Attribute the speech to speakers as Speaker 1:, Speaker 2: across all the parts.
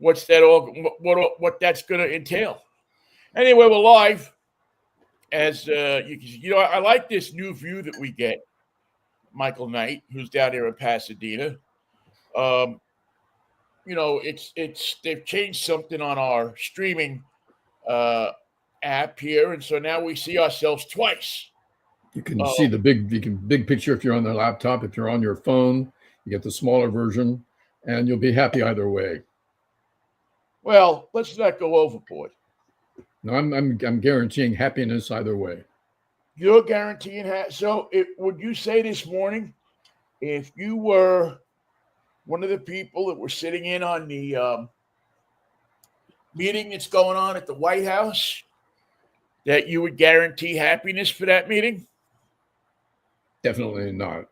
Speaker 1: what's that all what that's going to entail. Anyway, we're live. As I like this new view that we get. Michael Knight, who's down here in Pasadena. Um, it's they've changed something on our streaming uh, app here, and so now we see ourselves twice.
Speaker 2: You can
Speaker 1: Uh,
Speaker 2: see the big picture if you're on the laptop. If you're on your phone, you get the smaller version, and you'll be happy either way.
Speaker 1: well, let's not go overboard.
Speaker 2: No, I'm guaranteeing happiness either way.
Speaker 1: You're guaranteeing so. Would you say this morning, if you were one of the people that were sitting in on the meeting that's going on at the White House, that you would guarantee happiness for that meeting?
Speaker 2: Definitely not.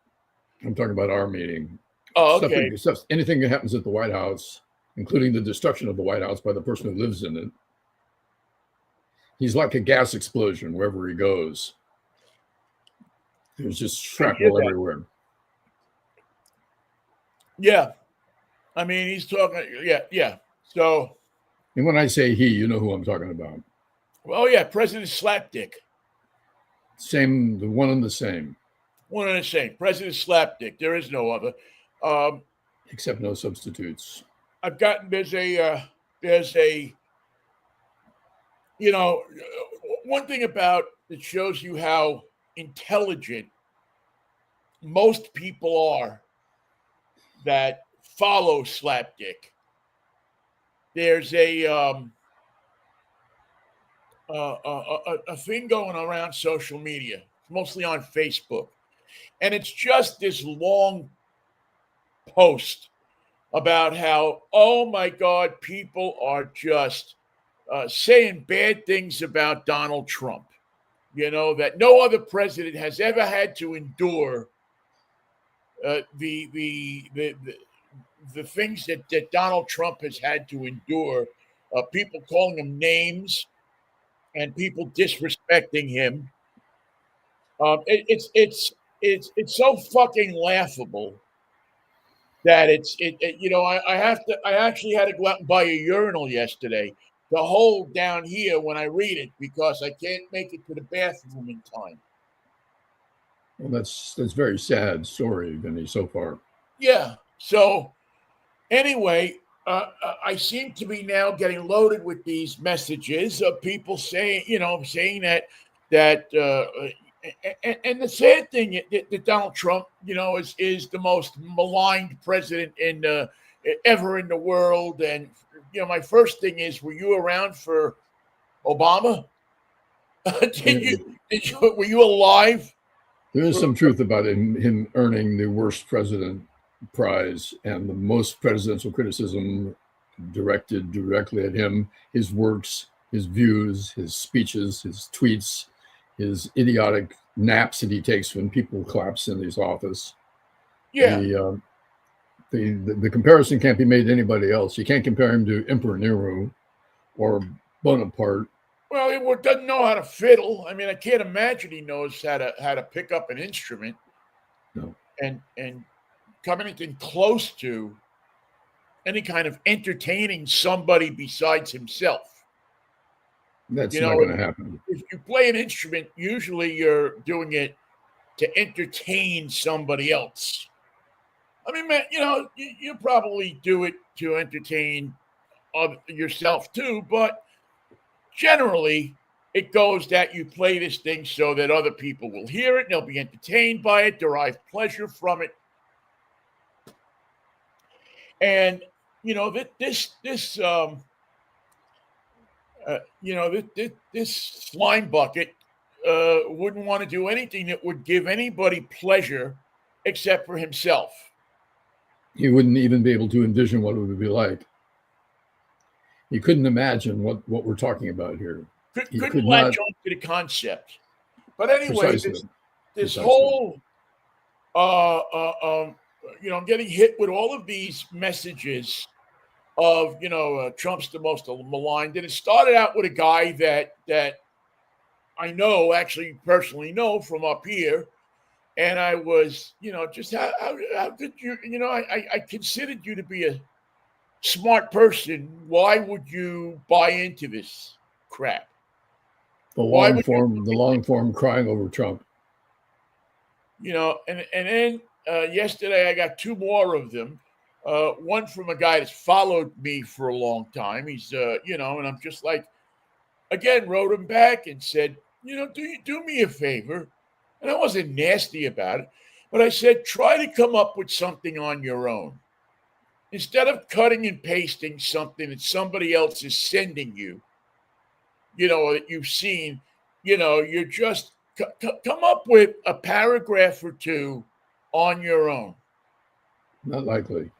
Speaker 2: I'm talking about our meeting.
Speaker 1: Oh, okay.
Speaker 2: Anything that happens at the White House, including the destruction of the White House by the person who lives in it. He's like a gas explosion wherever he goes. There's just shrapnel everywhere.
Speaker 1: Yeah. I mean, he's talking. Yeah. So.
Speaker 2: And when I say he, you know who I'm talking about.
Speaker 1: Oh, yeah. President Slapdick.
Speaker 2: Same, the one and the same.
Speaker 1: One and the same. President Slapdick. There is no other.
Speaker 2: Except no substitutes.
Speaker 1: I've gotten, there's a, one thing about it shows you how intelligent most people are that follow Slapdick. There's a thing going around social media, mostly on Facebook, and it's just this long post about how, oh my God, people are just saying bad things about Donald Trump. That no other president has ever had to endure the things that Donald Trump has had to endure. People calling him names and people disrespecting him. It's so fucking laughable that I actually had to go out and buy a urinal yesterday to hold down here when I read it because I can't make it to the bathroom in time.
Speaker 2: Well, that's very sad story, Vinnie, so far.
Speaker 1: Yeah. So anyway, I seem to be now getting loaded with these messages of people saying that. And the sad thing that Donald Trump, is the most maligned president ever in the world. And my first thing is, were you around for Obama? Were you alive?
Speaker 2: There is some truth about him earning the worst president prize and the most presidential criticism directed directly at him. His works, his views, his speeches, his tweets, his idiotic naps that he takes when people collapse in his office.
Speaker 1: Yeah.
Speaker 2: The comparison can't be made to anybody else. You can't compare him to Emperor Nero or Bonaparte.
Speaker 1: Well, he doesn't know how to fiddle. I mean, I can't imagine he knows how to pick up an instrument.
Speaker 2: No.
Speaker 1: And come anything close to any kind of entertaining somebody besides himself.
Speaker 2: That's not going to happen.
Speaker 1: If you play an instrument, usually you're doing it to entertain somebody else. I mean, man, you probably do it to entertain yourself too, but generally it goes that you play this thing so that other people will hear it and they'll be entertained by it, derive pleasure from it. And, this slime bucket wouldn't want to do anything that would give anybody pleasure except for himself.
Speaker 2: He wouldn't even be able to envision what it would be like. He couldn't imagine what we're talking about here.
Speaker 1: Couldn't latch on to the concept. But anyway, this whole, I'm getting hit with all of these messages of, Trump's the most maligned. And it started out with a guy that I know, actually personally know from up here. And I was, just how could you, I considered you to be smart person, why would you buy into this crap?
Speaker 2: The
Speaker 1: Why
Speaker 2: long
Speaker 1: would you,
Speaker 2: form crying over Trump.
Speaker 1: and then yesterday I got two more of them. One from a guy that's followed me for a long time. He's, and I'm just like, again, wrote him back and said, do me a favor. And I wasn't nasty about it, but I said, try to come up with something on your own. Instead of cutting and pasting something that somebody else is sending you, that you've seen, you're just come up with a paragraph or two on your own.
Speaker 2: Not likely.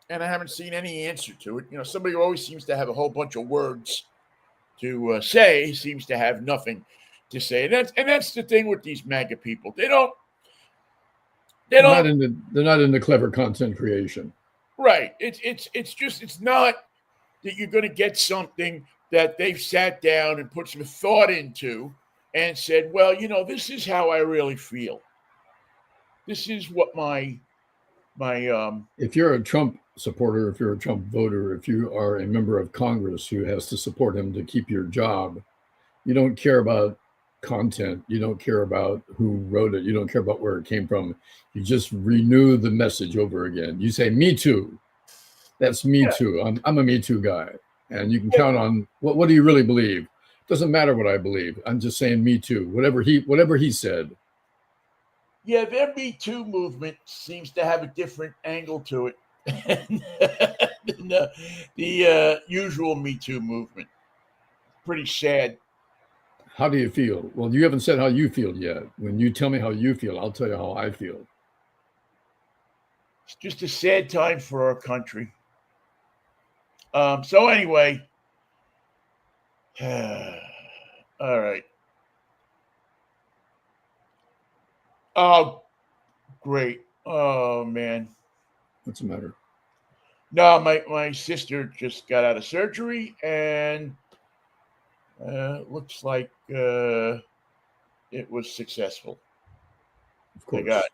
Speaker 1: And I haven't seen any answer to it. Somebody who always seems to have a whole bunch of words to say seems to have nothing to say. And that's the thing with these MAGA people. They're
Speaker 2: not into clever content creation.
Speaker 1: Right. It's not that you're going to get something that they've sat down and put some thought into and said, well, this is how I really feel. This is what my
Speaker 2: if you're a Trump supporter, if you're a Trump voter, if you are a member of Congress who has to support him to keep your job, you don't care about content. You don't care about who wrote it. You don't care about where it came from. You just renew the message over again. You say, me too. That's me too. I'm a me too guy. And you can count on what do you really believe? Doesn't matter what I believe. I'm just saying me too. Whatever he said.
Speaker 1: Yeah, their Me Too movement seems to have a different angle to it than the usual Me Too movement. Pretty sad.
Speaker 2: How do you feel? Well, you haven't said how you feel yet. When you tell me how you feel, I'll tell you how I feel.
Speaker 1: It's just a sad time for our country. So anyway, all right. Oh, great. Oh, man.
Speaker 2: What's the matter?
Speaker 1: No, my sister just got out of surgery, and looks like it was successful.
Speaker 2: Of course.
Speaker 1: They got,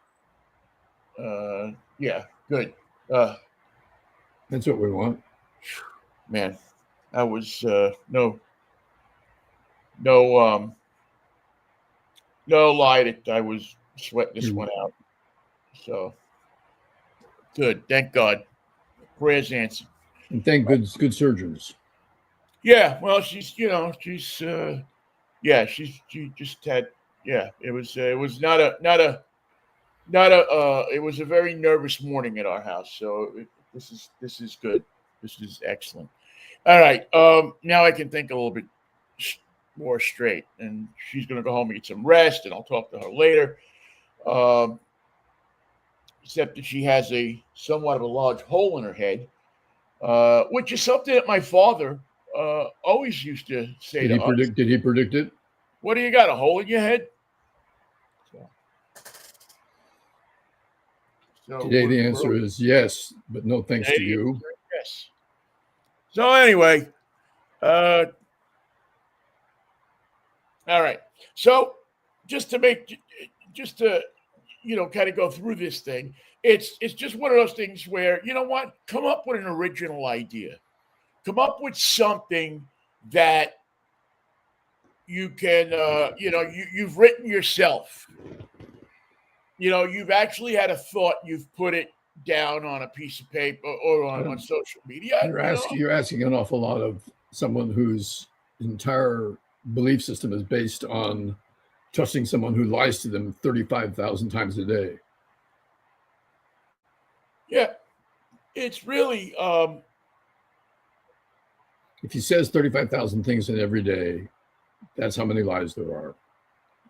Speaker 1: yeah, good.
Speaker 2: That's what we want.
Speaker 1: Man, I was no lie that I was sweating this one out. So good, thank God. Prayers answered.
Speaker 2: And thank good surgeons.
Speaker 1: Yeah, well, she just had, it was not a it was a very nervous morning at our house. So this is good. This is excellent. All right, now I can think a little bit more straight, and she's going to go home and get some rest, and I'll talk to her later. Except that she has a somewhat of a large hole in her head, which is something that my father always used to say to us.
Speaker 2: Did he predict it?
Speaker 1: What do you got, a hole in your head? So
Speaker 2: today the answer is yes, but no thanks to you.
Speaker 1: Yes. So anyway, all right. So just to kind of go through this thing, it's just one of those things where, you know what, come up with an original idea. Come up with something that you can, you've written yourself. You've actually had a thought, you've put it down on a piece of paper or on social media.
Speaker 2: You're asking an awful lot of someone whose entire belief system is based on trusting someone who lies to them 35,000 times a day.
Speaker 1: Yeah, it's really.
Speaker 2: If he says 35,000 things in every day, that's how many lies there are.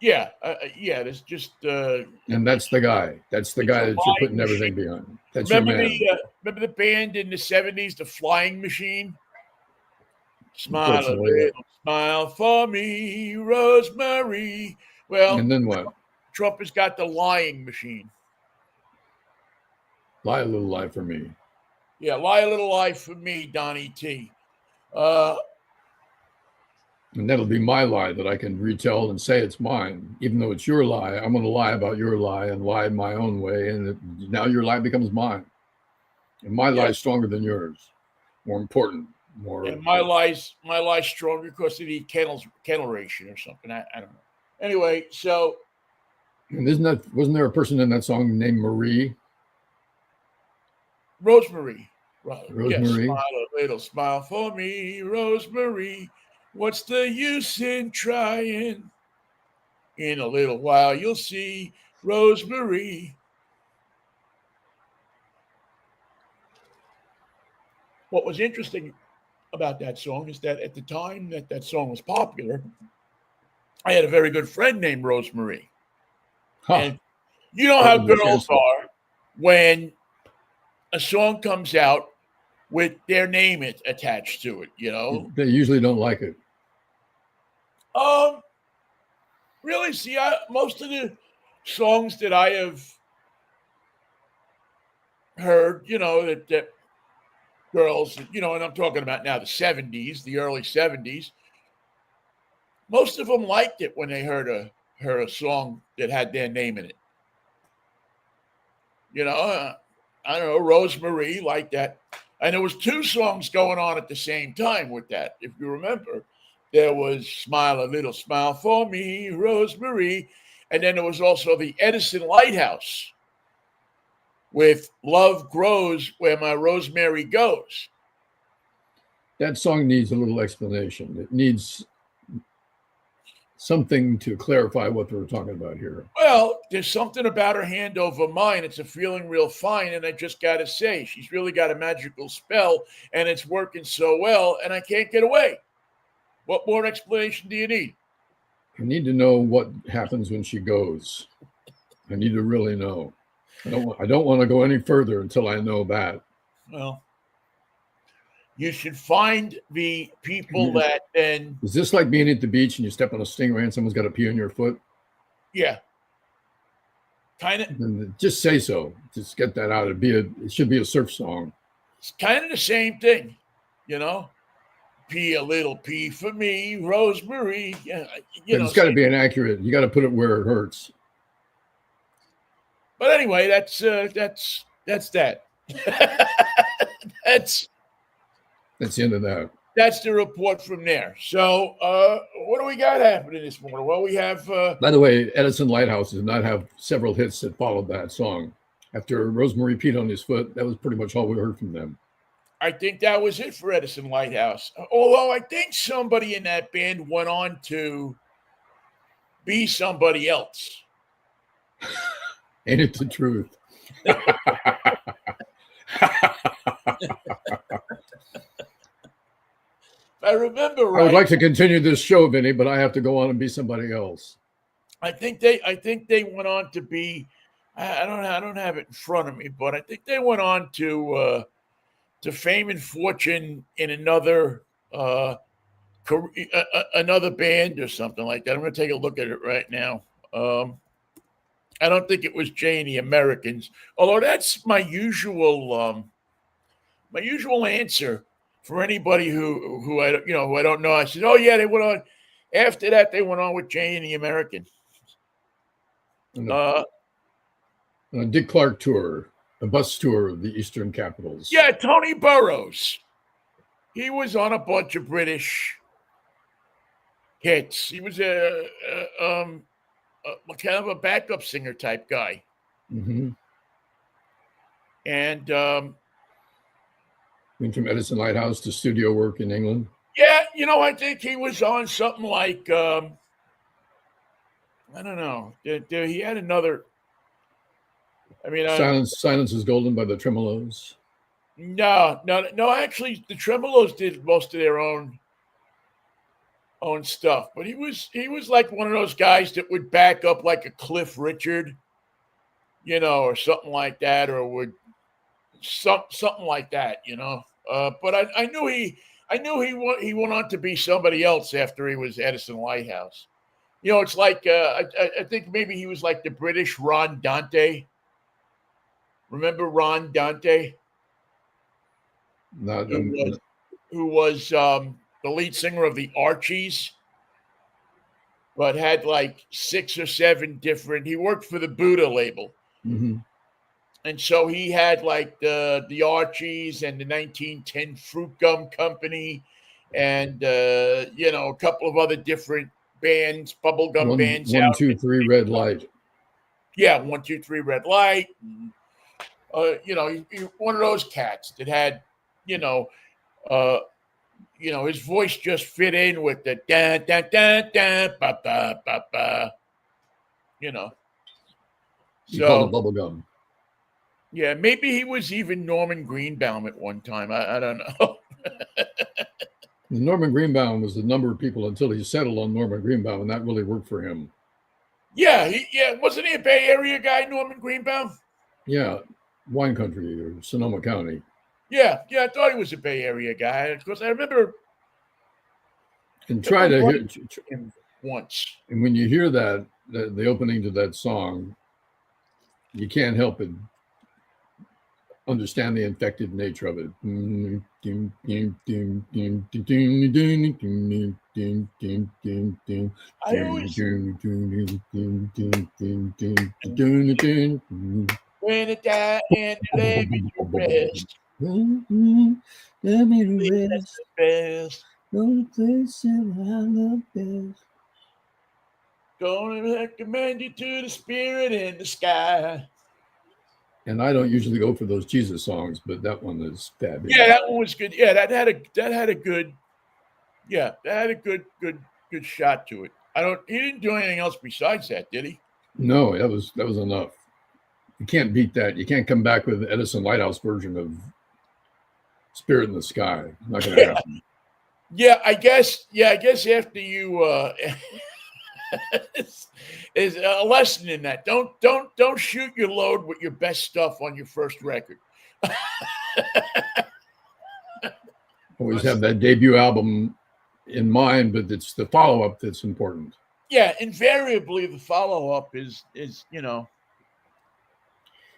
Speaker 1: Yeah, there's just.
Speaker 2: And that's the guy. That's the guy that you're putting everything behind. That's
Speaker 1: remember
Speaker 2: your man.
Speaker 1: Remember the band in the 70s, the Flying Machine? Smile a little, smile for me, Rosemary. Well,
Speaker 2: and then what?
Speaker 1: Trump has got the lying machine.
Speaker 2: Lie a little lie for me.
Speaker 1: Yeah, lie a little lie for me, Donnie T.
Speaker 2: And that'll be my lie that I can retell and say it's mine. Even though it's your lie, I'm going to lie about your lie and lie my own way. And now your lie becomes mine. And my lie's stronger than yours. More important. More.
Speaker 1: And my lie's stronger because of the kennel ratio or something. I don't know. Anyway, so.
Speaker 2: And wasn't there a person in that song named Marie?
Speaker 1: Rosemary.
Speaker 2: Rosemary.
Speaker 1: Yes, smile a little smile for me, Rosemary. What's the use in trying? In a little while, you'll see, Rosemary. What was interesting about that song is that at the time that song was popular, I had a very good friend named Rosemary.
Speaker 2: Huh.
Speaker 1: And you know how girls are when a song comes out with their name attached to it, you know?
Speaker 2: They usually don't like it.
Speaker 1: Really, see, most of the songs that I have heard, you know, that girls, you know, and I'm talking about now the 70s, the early 70s, most of them liked it when they heard a song that had their name in it. You know, I don't know, Rosemary liked that. And there was two songs going on at the same time with that. If you remember, there was Smile a Little Smile for Me, Rosemary. And then there was also the Edison Lighthouse with Love Grows Where My Rosemary Goes.
Speaker 2: That song needs a little explanation. It needs something to clarify what we're talking about here.
Speaker 1: Well, there's something about her hand over mine. It's a feeling real fine. And I just got to say, she's really got a magical spell and it's working so well. And I can't get away. What more explanation do you need?
Speaker 2: I need to know what happens when she goes. I need to really know. I don't want to go any further until I know that.
Speaker 1: Well, you should find the people that then.
Speaker 2: Is this like being at the beach and you step on a stingray and someone's got to pee on your foot?
Speaker 1: Yeah. Kind of.
Speaker 2: Just say so. Just get that out. It should be a surf song.
Speaker 1: It's kind of the same thing, you know. Pee a little pee for me, Rosemary. Yeah,
Speaker 2: it's got to be inaccurate. You got to put it where it hurts.
Speaker 1: But anyway, that's that. That's
Speaker 2: the end of that.
Speaker 1: That's the report from there. So, what do we got happening this morning? Well, we have.
Speaker 2: By the way, Edison Lighthouse did not have several hits that followed that song. After Rosemary peed on his foot, that was pretty much all we heard from them.
Speaker 1: I think that was it for Edison Lighthouse. Although I think somebody in that band went on to be somebody else.
Speaker 2: Ain't it the truth?
Speaker 1: If I remember right,
Speaker 2: I would like to continue this show, Vinnie, but I have to go on and be somebody else.
Speaker 1: I think they went on to be. I don't have it in front of me, but I think they went on to fame and fortune in another another band or something like that. I'm going to take a look at it right now. I don't think it was Jay and the Americans, although that's my usual answer for anybody who I don't know. I said, oh yeah, they went on. After that, they went on with Jay and the Americans.
Speaker 2: A Dick Clark tour, a bus tour of the Eastern capitals.
Speaker 1: Yeah, Tony Burrows. He was on a bunch of British hits. He was a kind of a backup singer type guy.
Speaker 2: Mm-hmm.
Speaker 1: And
Speaker 2: went from Edison Lighthouse to studio work in England.
Speaker 1: Yeah, I think he was on something like I don't know. He had another. I mean,
Speaker 2: Silence is Golden by the Tremolos.
Speaker 1: No. Actually, the Tremolos did most of their own stuff, but he was like one of those guys that would back up like a Cliff Richard, or something like that, or would something like that, But I knew he went on to be somebody else after he was Edison Lighthouse. It's like I think maybe he was like the British Ron Dante. Remember Ron Dante? Who was the lead singer of the Archies, but had like 6 or 7 different. He worked for the Buddha label,
Speaker 2: mm-hmm.
Speaker 1: And so he had like the Archies and the 1910 Fruit Gum Company, and a couple of other different bands, bubblegum bands
Speaker 2: One,
Speaker 1: out.
Speaker 2: two, three, red light.
Speaker 1: Yeah, 1, 2, 3, red light. One of those cats that had, uh, his voice just fit in with the da da da da ba ba ba ba.
Speaker 2: You call it
Speaker 1: So
Speaker 2: bubble gum.
Speaker 1: yeah, maybe he was even Norman Greenbaum at one time. I don't know.
Speaker 2: Norman Greenbaum was the number of people until he settled on Norman Greenbaum, and that really worked for him.
Speaker 1: Yeah, wasn't he a Bay Area guy, Norman Greenbaum?
Speaker 2: Yeah, wine country or Sonoma County.
Speaker 1: Yeah, I thought he was a Bay Area guy because I remember.
Speaker 2: And try to hear
Speaker 1: him once.
Speaker 2: And when you hear that, the opening to that song, you can't help but understand the infected nature of it.
Speaker 1: I always when it died and lay me to rest.
Speaker 2: Let me
Speaker 1: That's the best.
Speaker 2: No place in I love best.
Speaker 1: Gonna recommend you to the spirit in the sky.
Speaker 2: And I don't usually go for those Jesus songs, but that one is fabulous.
Speaker 1: Yeah, that one was good. Yeah, that had a good. Yeah, that had a good shot to it. He didn't do anything else besides that, did he?
Speaker 2: No, that was enough. You can't beat that. You can't come back with Edison Lighthouse version of Spirit in the Sky. Not going to happen.
Speaker 1: Yeah, I guess after you is a lesson in that. Don't shoot your load with your best stuff on your first record.
Speaker 2: Always have that debut album in mind, but it's the follow-up that's important.
Speaker 1: Yeah, invariably the follow-up is
Speaker 2: it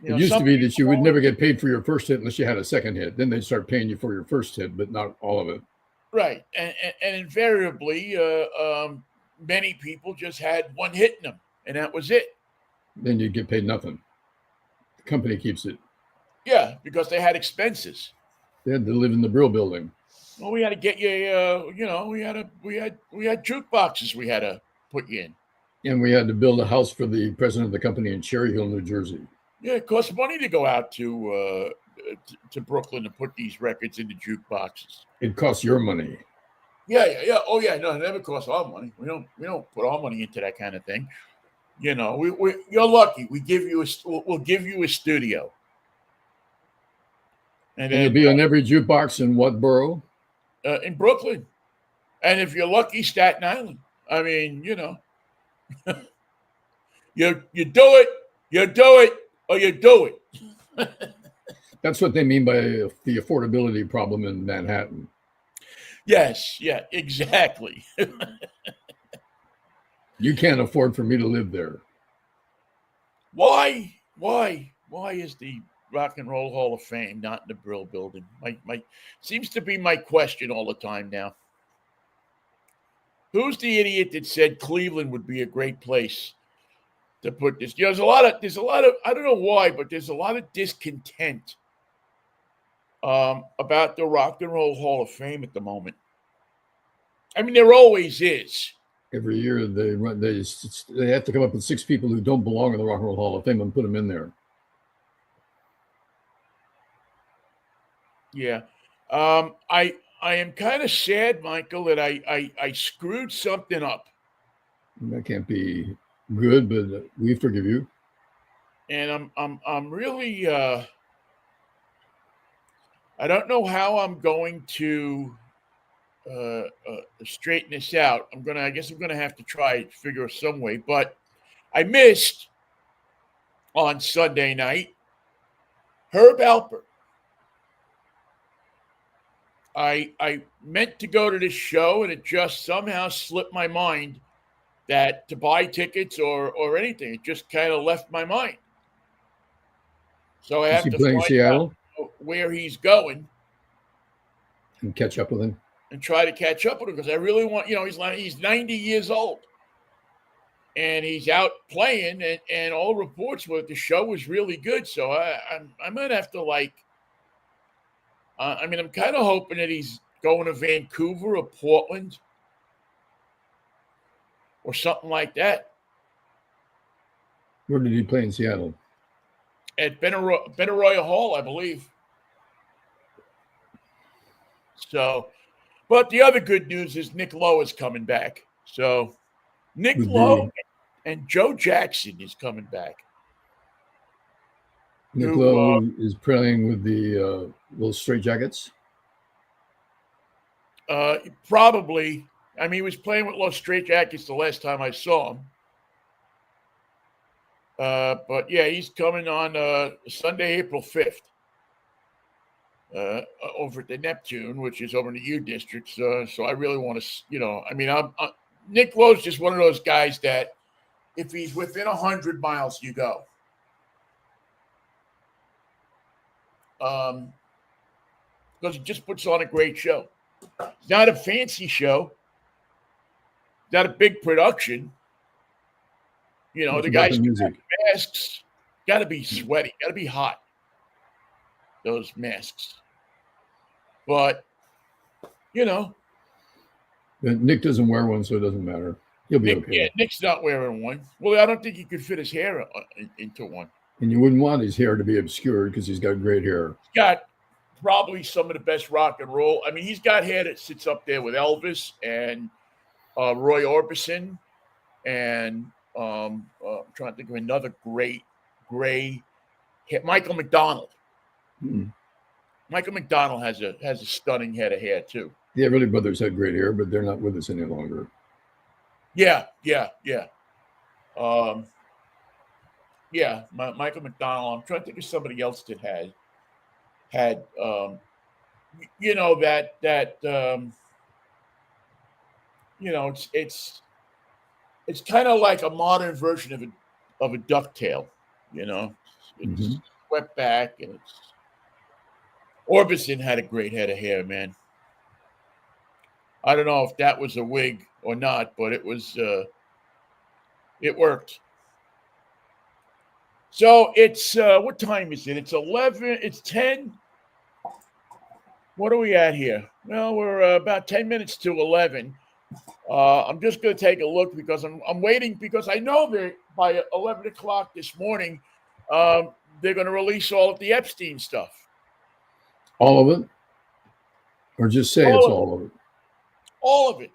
Speaker 2: used to be that you would never get paid for your first hit unless you had a second hit. Then they'd start paying you for your first hit, but not all of it.
Speaker 1: Right. And invariably, many people just had one hit in them, and that was it.
Speaker 2: Then you get paid nothing. The company keeps it.
Speaker 1: Yeah, because they had expenses.
Speaker 2: They had to live in the Brill building.
Speaker 1: Well, we had to get you, we had jukeboxes we had to put you in.
Speaker 2: And we had to build a house for the president of the company in Cherry Hill, New Jersey.
Speaker 1: Yeah, it costs money to go out to Brooklyn to put these records into jukeboxes.
Speaker 2: It costs your money.
Speaker 1: Yeah. Oh, yeah. No, it never costs our money. We don't put our money into that kind of thing. You're lucky. We'll give you a studio,
Speaker 2: and it'll be on every jukebox in what borough?
Speaker 1: In Brooklyn, and if you're lucky, Staten Island. I mean, you do it, or you do it.
Speaker 2: That's what they mean by the affordability problem in Manhattan.
Speaker 1: Yes, yeah, exactly.
Speaker 2: You can't afford for me to live there.
Speaker 1: Why is the Rock and Roll Hall of Fame not in the Brill building? My seems to be my question all the time now. Who's the idiot that said Cleveland would be a great place to put this? There's a lot of I don't know why, but there's a lot of discontent about the Rock and Roll Hall of Fame at the moment. I mean, there always is.
Speaker 2: Every year they have to come up with 6 people who don't belong in the Rock and Roll Hall of Fame and put them in there.
Speaker 1: Yeah. I am kind of sad, Michael, that I screwed something up.
Speaker 2: That can't be good, but we forgive you.
Speaker 1: And I'm really I don't know how I'm going to straighten this out. I guess I'm gonna have to try to figure some way. But I missed on Sunday night Herb Alpert. I meant to go to this show, and it just somehow slipped my mind that to buy tickets or anything. It just kind of left my mind. So I have to find
Speaker 2: Seattle?
Speaker 1: Out where he's going
Speaker 2: and catch up with him.
Speaker 1: And try to catch up with him because I really want, he's 90 years old. and he's out playing, and all reports were the show was really good. So I might have to like. I mean, I'm kind of hoping that he's going to Vancouver or Portland or something like that.
Speaker 2: Where did he play in Seattle?
Speaker 1: At Benaroya Hall, I believe. So, but the other good news is Nick Lowe is coming back. So, Nick Lowe and Joe Jackson is coming back.
Speaker 2: Nick Lowe is playing with the little straight jackets.
Speaker 1: Probably. I mean, he was playing with Los Straight Jackets the last time I saw him. But yeah, he's coming on Sunday, April 5th. Over at the Neptune, which is over in the U District. So I really want to, I mean, Nick Lowe's just one of those guys that if he's within 100 miles, you go. Because he just puts on a great show. It's not a fancy show. It's not a big production. The guys with masks got to be sweaty, got to be hot. Those masks. But,
Speaker 2: Nick doesn't wear one, so it doesn't matter. He'll be okay.
Speaker 1: Yeah, Nick's not wearing one. Well, I don't think he could fit his hair into one.
Speaker 2: And you wouldn't want his hair to be obscured because he's got great hair.
Speaker 1: He's got probably some of the best rock and roll. I mean, he's got hair that sits up there with Elvis and Roy Orbison. And I'm trying to think of another great gray hair. Michael McDonald.
Speaker 2: Hmm.
Speaker 1: Michael McDonald has a stunning head of hair too.
Speaker 2: The Everly Brothers had great hair, but they're not with us any longer.
Speaker 1: Yeah. Michael McDonald. I'm trying to think of somebody else that had it's kind of like a modern version of a ducktail. It's swept back, and it's. Orbison had a great head of hair, man. I don't know if that was a wig or not, but it was. It worked. So it's what time is it? It's 11. It's 10. What are we at here? Well, we're about 10 minutes to 11. I'm just going to take a look because I'm waiting because I know that by 11 o'clock this morning, they're going to release all of the Epstein stuff.
Speaker 2: All of it? Or just say it's all of it?
Speaker 1: All of it.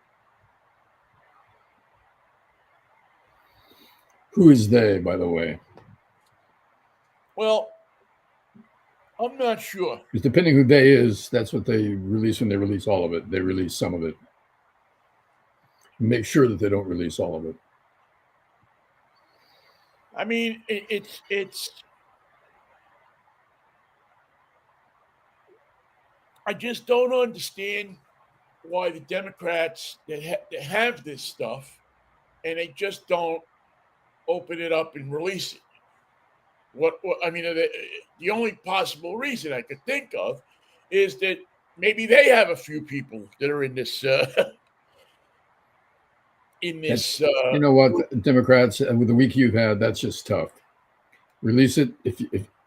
Speaker 2: Who is they, by the way?
Speaker 1: Well, I'm not sure.
Speaker 2: Because depending who they is, that's what they release when they release all of it. They release some of it. Make sure that they don't release all of it.
Speaker 1: I mean, it's. I just don't understand why the Democrats that have this stuff, and they just don't open it up and release it. What I mean, the only possible reason I could think of is that maybe they have a few people that are in this. You
Speaker 2: know what, Democrats, and with the week you've had, that's just tough. Release it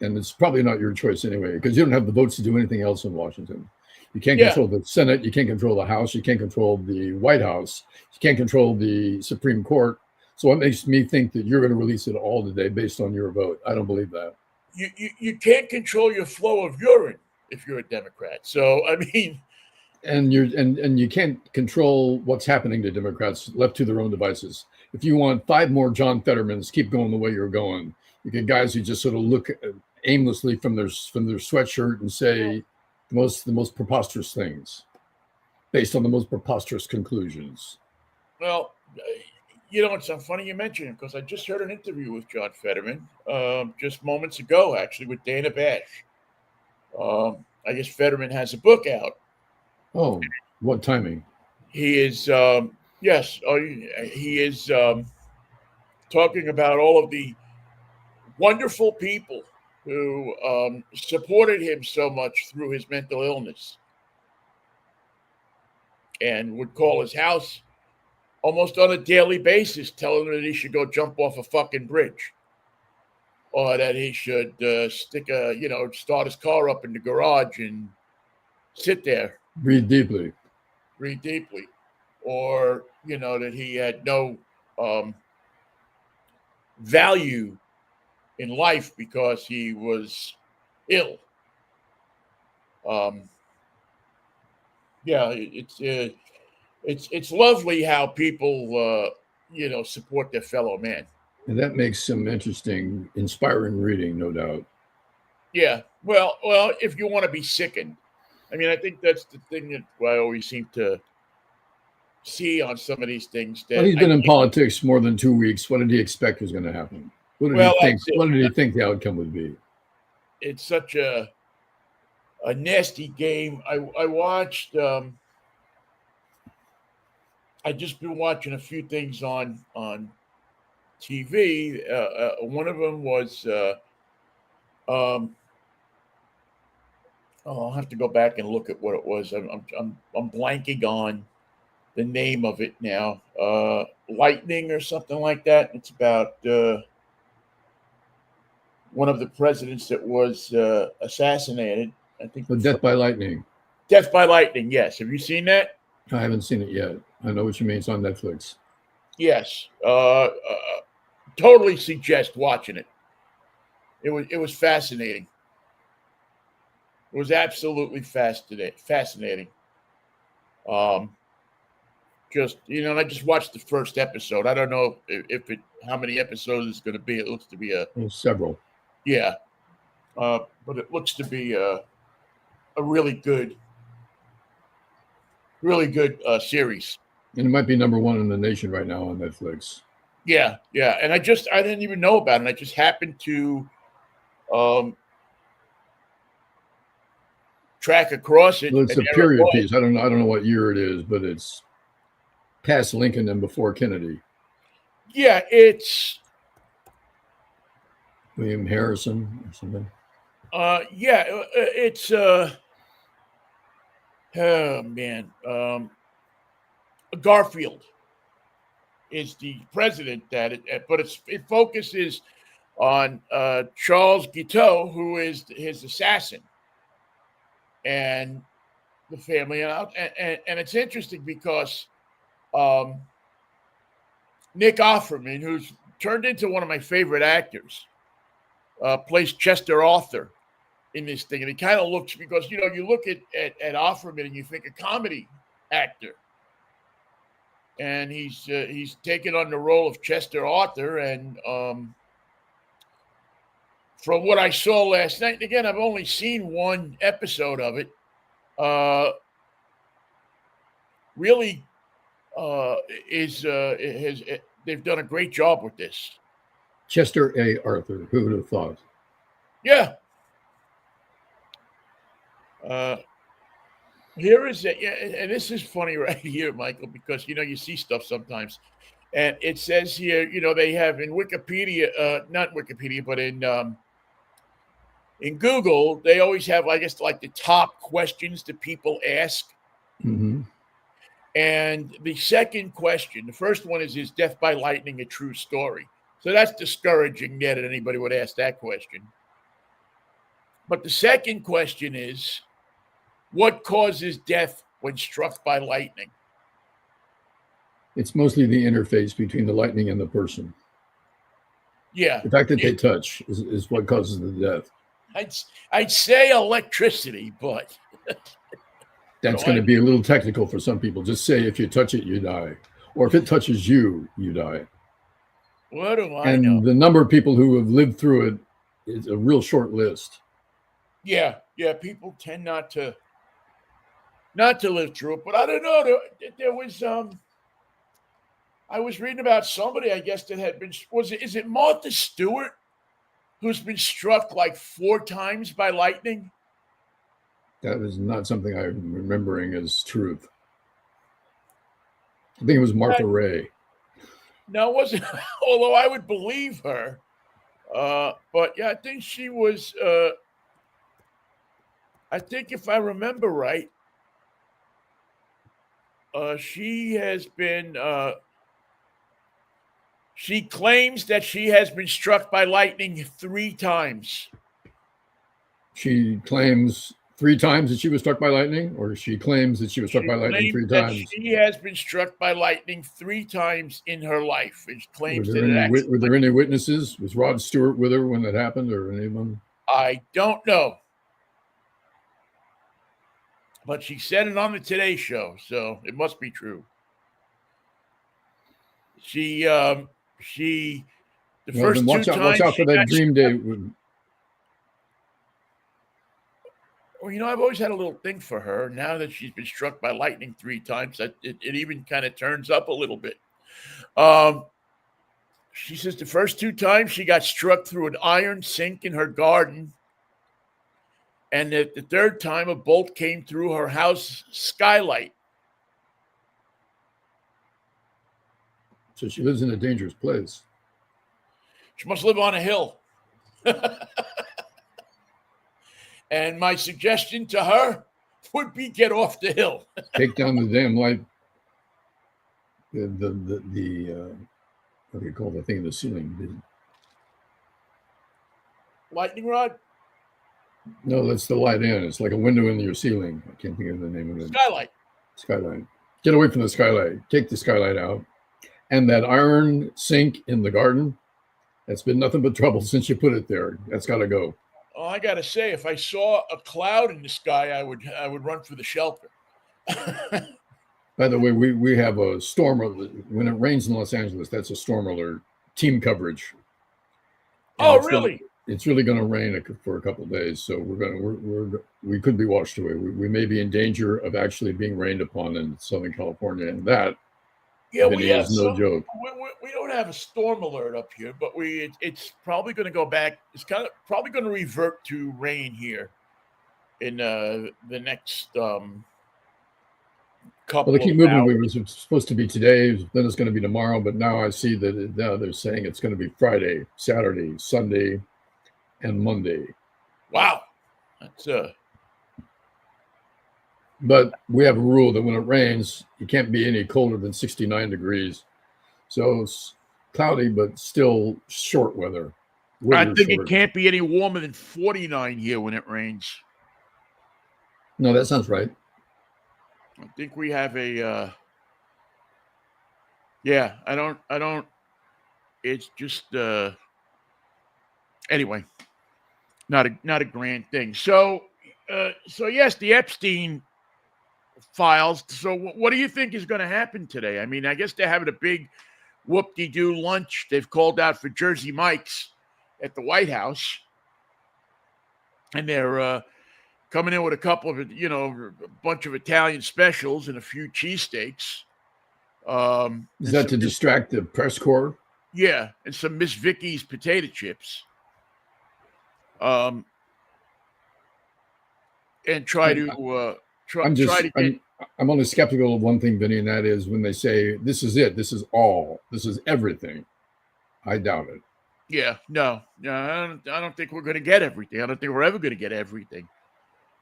Speaker 2: and it's probably not your choice anyway, because you don't have the votes to do anything else in Washington. You can't control the Senate. You can't control the House. You can't control the White House. You can't control the Supreme Court. So what makes me think that you're going to release it all today based on your vote? I don't believe that.
Speaker 1: You can't control your flow of urine if you're a Democrat. So, I mean.
Speaker 2: And you can't control what's happening to Democrats left to their own devices. If you want 5 more John Fettermans, keep going the way you're going. You get guys who just sort of look aimlessly from their sweatshirt and say the most preposterous things based on the most preposterous conclusions.
Speaker 1: Well, it's so funny you mention it because I just heard an interview with John Fetterman just moments ago, actually, with Dana Bash. I guess Fetterman has a book out.
Speaker 2: Oh, what timing?
Speaker 1: He is, he is talking about all of the wonderful people who supported him so much through his mental illness and would call his house almost on a daily basis, telling him that he should go jump off a fucking bridge, or that he should start his car up in the garage and sit there,
Speaker 2: Breathe deeply.
Speaker 1: or that he had no value in life because he was ill. Yeah, it's lovely how people support their fellow man.
Speaker 2: And that makes some interesting, inspiring reading, no doubt.
Speaker 1: Yeah, well, if you want to be sickened, I mean, I think that's the thing that I always seem to see on some of these things.
Speaker 2: Well, he's been in politics more than 2 weeks. What did he expect was going to happen? What did he think? What did he think the outcome would be?
Speaker 1: It's such a nasty game. I watched. I just been watching a few things on TV. One of them was. I'll have to go back and look at what it was. I'm blanking on the name of it now. Lightning or something like that. It's about one of the presidents that was assassinated. I think.
Speaker 2: Death by Lightning.
Speaker 1: Death by Lightning. Yes. Have you seen that?
Speaker 2: I haven't seen it yet. I know what you mean. It's on Netflix.
Speaker 1: Yes. Totally suggest watching it. It was fascinating. It was absolutely fascinating. Just and I just watched the first episode. I don't know how many episodes it's going to be. It looks to be
Speaker 2: several.
Speaker 1: Yeah, but it looks to be a really good series.
Speaker 2: And it might be number one in the nation right now on Netflix.
Speaker 1: Yeah, and I didn't even know about it. I just happened to track across it.
Speaker 2: Well, it's a period piece. I don't know what year it is, but it's past Lincoln and before Kennedy.
Speaker 1: Yeah, it's
Speaker 2: William Harrison or something.
Speaker 1: It's oh man, Garfield is the president but it focuses on Charles Guiteau, who is his assassin, and the family. And it's interesting because Nick Offerman, who's turned into one of my favorite actors, plays Chester Arthur in this thing. And it kind of looks, because, you look at Offerman and you think a comedy actor. And he's taken on the role of Chester Arthur. And from what I saw last night, and again, I've only seen one episode of it, really they've done a great job with this.
Speaker 2: Chester A. Arthur, who would have thought?
Speaker 1: Yeah. Here is it, and this is funny right here, Michael, because you see stuff sometimes, and it says here, they have in Wikipedia, not Wikipedia, but in Google, they always have, I guess, like the top questions that people ask.
Speaker 2: Mm-hmm.
Speaker 1: And the second question, the first one is Death by Lightning a true story? So that's discouraging that anybody would ask that question. But the second question is, what causes death when struck by lightning?
Speaker 2: It's mostly the interface between the lightning and the person.
Speaker 1: Yeah.
Speaker 2: The fact that they touch is what causes the death.
Speaker 1: I'd say electricity, but
Speaker 2: that's going to be a little technical for some people. Just say if you touch it, you die. Or if it touches you, you die.
Speaker 1: What do I know?
Speaker 2: And the number of people who have lived through it is a real short list.
Speaker 1: Yeah. People tend not to live through it, but I don't know. There was I was reading about somebody, I guess, that had been is it Martha Stewart, who's been struck like 4 times by lightning?
Speaker 2: That is not something I'm remembering as truth. I think it was Martha Ray.
Speaker 1: No, it wasn't. Although I would believe her. But yeah, I think she was. I think if I remember right, she has been She claims that she has been struck by lightning 3 times.
Speaker 2: She claims 3 times that she was struck by lightning, or she claims that she was struck by lightning 3 times?
Speaker 1: She has been struck by lightning 3 times in her life. And she claims that
Speaker 2: were there any witnesses? Was Rod Stewart with her when that happened, or anyone?
Speaker 1: I don't know. But she said it on the Today Show, so it must be true. The first 2 times.
Speaker 2: Watch out for that dream day.
Speaker 1: Well, I've always had a little thing for her. Now that she's been struck by lightning 3 times, it even kind of turns up a little bit. She says the first 2 times she got struck through an iron sink in her garden. And the 3rd time, a bolt came through her house skylight.
Speaker 2: So she lives in a dangerous place.
Speaker 1: She must live on a hill. And my suggestion to her would be get off the hill.
Speaker 2: Take down the damn light. What do you call the thing in the ceiling?
Speaker 1: Lightning rod?
Speaker 2: No, that's the light in. It's like a window in your ceiling. I can't think of the name of it. Skylight. Get away from the skylight. Take the skylight out. And that iron sink in the garden, that's been nothing but trouble since you put it there. That's got to go.
Speaker 1: Oh, I got to say, if I saw a cloud in the sky, I would run for the shelter.
Speaker 2: By the way, we have a storm alert. When it rains in Los Angeles, that's a storm alert. Team coverage.
Speaker 1: And really?
Speaker 2: It's really going to rain for a couple of days, so we could be washed away. We may be in danger of actually being rained upon in Southern California, and that is no joke.
Speaker 1: We don't have a storm alert up here, but it's probably going to go back. It's probably going to revert to rain here in the next couple.
Speaker 2: Well, they keep moving.
Speaker 1: Hours.
Speaker 2: We were supposed to be today, then it's going to be tomorrow, but now I see that now they're saying it's going to be Friday, Saturday, Sunday, and Monday.
Speaker 1: Wow, that's
Speaker 2: But we have a rule that when it rains, it can't be any colder than 69 degrees. So it's cloudy, but still short weather.
Speaker 1: I think it can't be any warmer than 49 here when it rains.
Speaker 2: No, that sounds right.
Speaker 1: I think we have a. I don't. It's just. Anyway, not a grand thing. So yes, the Epstein files. So what do you think is going to happen today? I mean, I guess they're having a big whoop-de-doo lunch. They've called out for Jersey Mike's at the White House, and they're coming in with a couple of, a bunch of Italian specials and a few cheesesteaks.
Speaker 2: Is that to distract the press corps?
Speaker 1: Yeah, and some Miss Vicky's potato chips. And try to
Speaker 2: I'm only skeptical of one thing, Vinnie, and that is when they say this is it, this is all, this is everything. I doubt it.
Speaker 1: Yeah, no, I don't think we're going to get everything. I don't think we're ever going to get everything.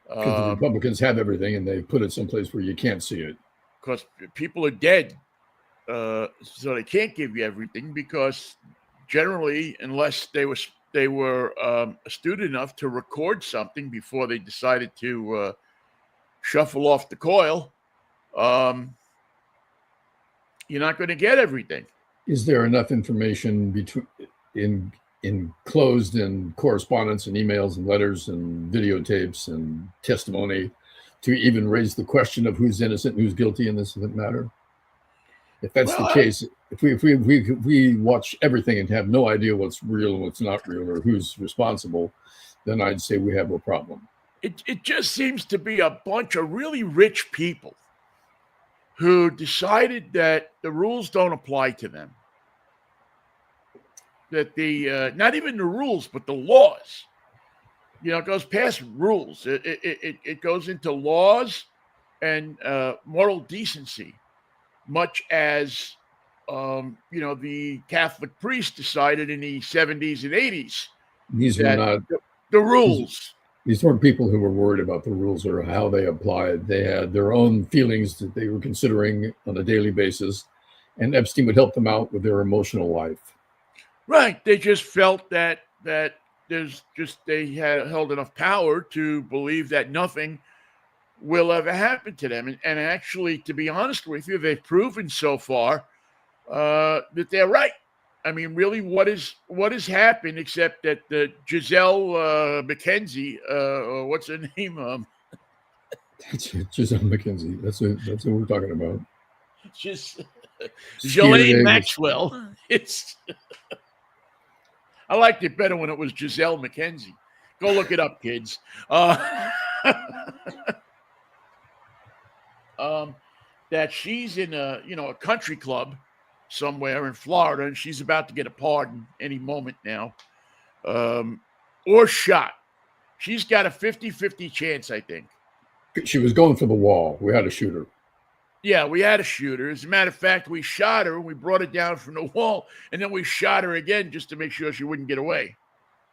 Speaker 2: Because the Republicans have everything, and they put it someplace where you can't see it.
Speaker 1: Because people are dead, so they can't give you everything. Because generally, unless they were astute enough to record something before they decided to shuffle off the coil, you're not going to get everything.
Speaker 2: Is there enough information enclosed in correspondence and emails and letters and videotapes and testimony to even raise the question of who's innocent and who's guilty in this matter? If that's the case, if we watch everything and have no idea what's real and what's not real or who's responsible, then I'd say we have a problem.
Speaker 1: It just seems to be a bunch of really rich people who decided that the rules don't apply to them. That the not even the rules, but the laws. It goes past rules. It goes into laws and moral decency, much as the Catholic priests decided in the 70s and 80s.
Speaker 2: These were not
Speaker 1: the rules.
Speaker 2: These weren't people who were worried about the rules or how they applied. They had their own feelings that they were considering on a daily basis, and Epstein would help them out with their emotional life.
Speaker 1: Right. They just felt that there's just they had held enough power to believe that nothing will ever happen to them. And actually, to be honest with you, they've proven so far that they're right. I mean, really, what has happened except that the Giselle McKenzie, or what's her name?
Speaker 2: That's Giselle McKenzie. That's what we're talking about.
Speaker 1: Just
Speaker 2: Skier
Speaker 1: Ghislaine
Speaker 2: Davis.
Speaker 1: Maxwell. It's I liked it better when it was Giselle McKenzie. Go look it up, kids. Um, that she's in a country club somewhere in Florida, and she's about to get a pardon any moment now, or shot. She's got a 50-50 chance, I think.
Speaker 2: She was going for the wall. We had to shoot her.
Speaker 1: Yeah, we had a shooter. As a matter of fact, we shot her. We brought her down from the wall, and then we shot her again just to make sure she wouldn't get away.